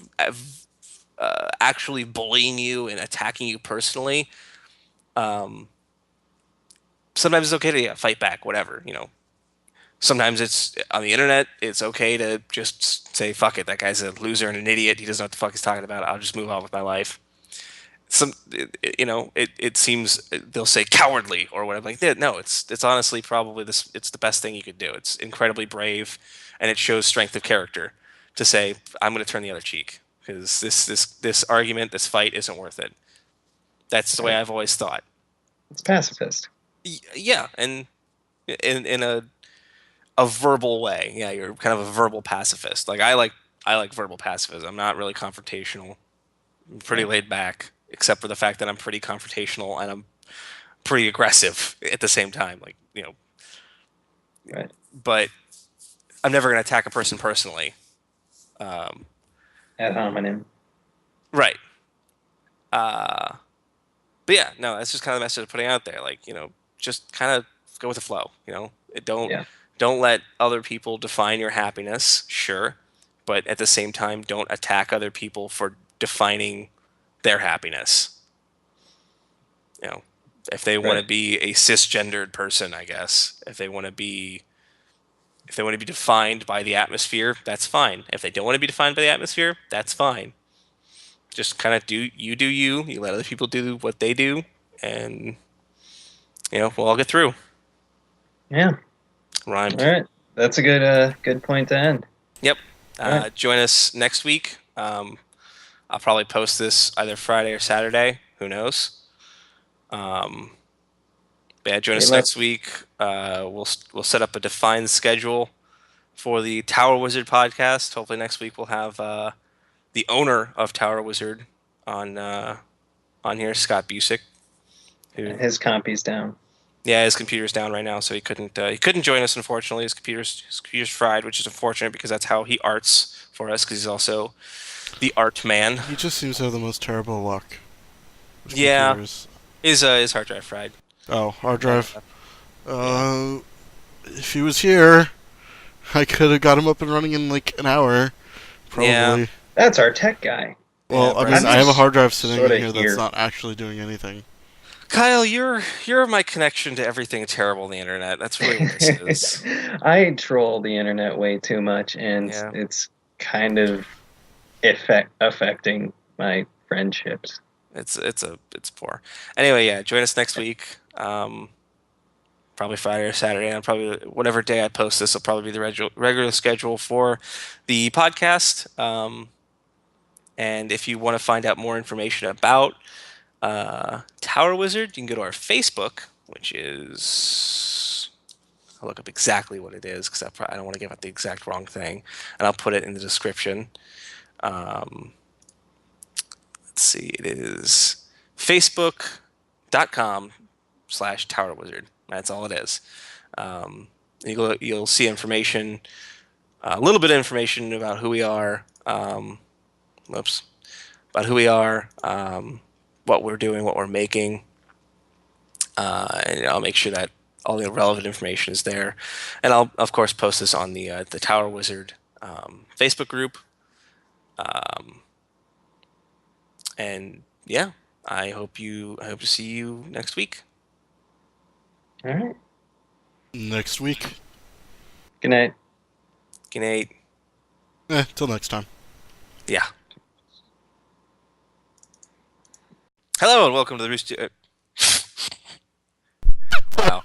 actually bullying you and attacking you personally, um, sometimes it's okay to fight back, whatever. Sometimes it's on the internet. It's okay to just say fuck it. That guy's a loser and an idiot. He doesn't know what the fuck he's talking about. I'll just move on with my life. It seems they'll say cowardly or whatever. Like, yeah, no, it's honestly probably this. It's the best thing you could do. It's incredibly brave, and it shows strength of character to say I'm going to turn the other cheek because this argument, this fight isn't worth it. That's the way I've always thought. It's pacifist. Yeah, and in a verbal way. Yeah, you're kind of a verbal pacifist. Like I like verbal pacifism. I'm not really confrontational. I'm pretty laid back, except for the fact that I'm pretty confrontational and I'm pretty aggressive at the same time. Like Right. but I'm never going to attack a person personally. Um, Ad hominem. right. Uh, but yeah, no, that's just kind of the message I'm putting out there. Like just kind of go with the flow. Don't Yeah. don't let other people define your happiness. Sure, but at the same time, don't attack other people for defining their happiness. If they want to Right. be a cisgendered person, I guess. If they want to be defined by the atmosphere, that's fine. If they don't want to be defined by the atmosphere, that's fine. Just kind of do you. You let other people do what they do, and we'll all get through. Yeah. Rhymed. All right. That's a good point to end. Yep. All right. Join us next week. I'll probably post this either Friday or Saturday. Who knows? But yeah, join us next week. We'll set up a defined schedule for the Tower Wizard podcast. Hopefully next week we'll have the owner of Tower Wizard on here, Scott Busick. His compy's down. Yeah, his computer's down right now, so he couldn't join us. Unfortunately, his computer's fried, which is unfortunate because that's how he arts for us. Because he's also the art man. He just seems to have the most terrible luck. Yeah, computers. his hard drive fried. Oh, hard drive. If he was here, I could have got him up and running in like an hour. Probably. Yeah. That's our tech guy. Well, Yeah, I Bryce mean, I have a is hard drive sitting in sorta here here. that's not actually doing anything. Kyle, you're my connection to everything terrible on the internet. That's really what this is. I troll the internet way too much, and Yeah. it's kind of affecting my friendships. It's poor. Anyway, yeah, join us next week. Probably Friday or Saturday. And probably whatever day I post this will probably be the regular schedule for the podcast. And if you want to find out more information about Tower Wizard, you can go to our Facebook, which is, I'll look up exactly what it is because I don't want to give out the exact wrong thing, and I'll put it in the description. Let's see, it is facebook.com/Tower Wizard. That's all it is. You'll see information a little bit of information about who we are. About who we are, what we're doing, what we're making, and I'll make sure that all the relevant information is there, and I'll of course post this on the Tower Wizard Facebook group. And yeah, I hope to see you next week. All right. Next week. Good night. Good night. Till next time. Yeah. Hello and welcome to the Rooster. Wow.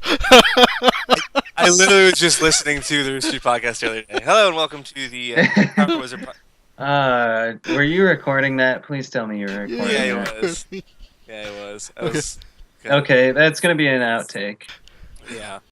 I literally was just listening to the Rooster podcast the other day. Hello and welcome to the Tower Wizard. Were you recording that? Please tell me you were recording Yeah, that. it was. Yeah, it was. Okay, that's gonna be an outtake. Yeah.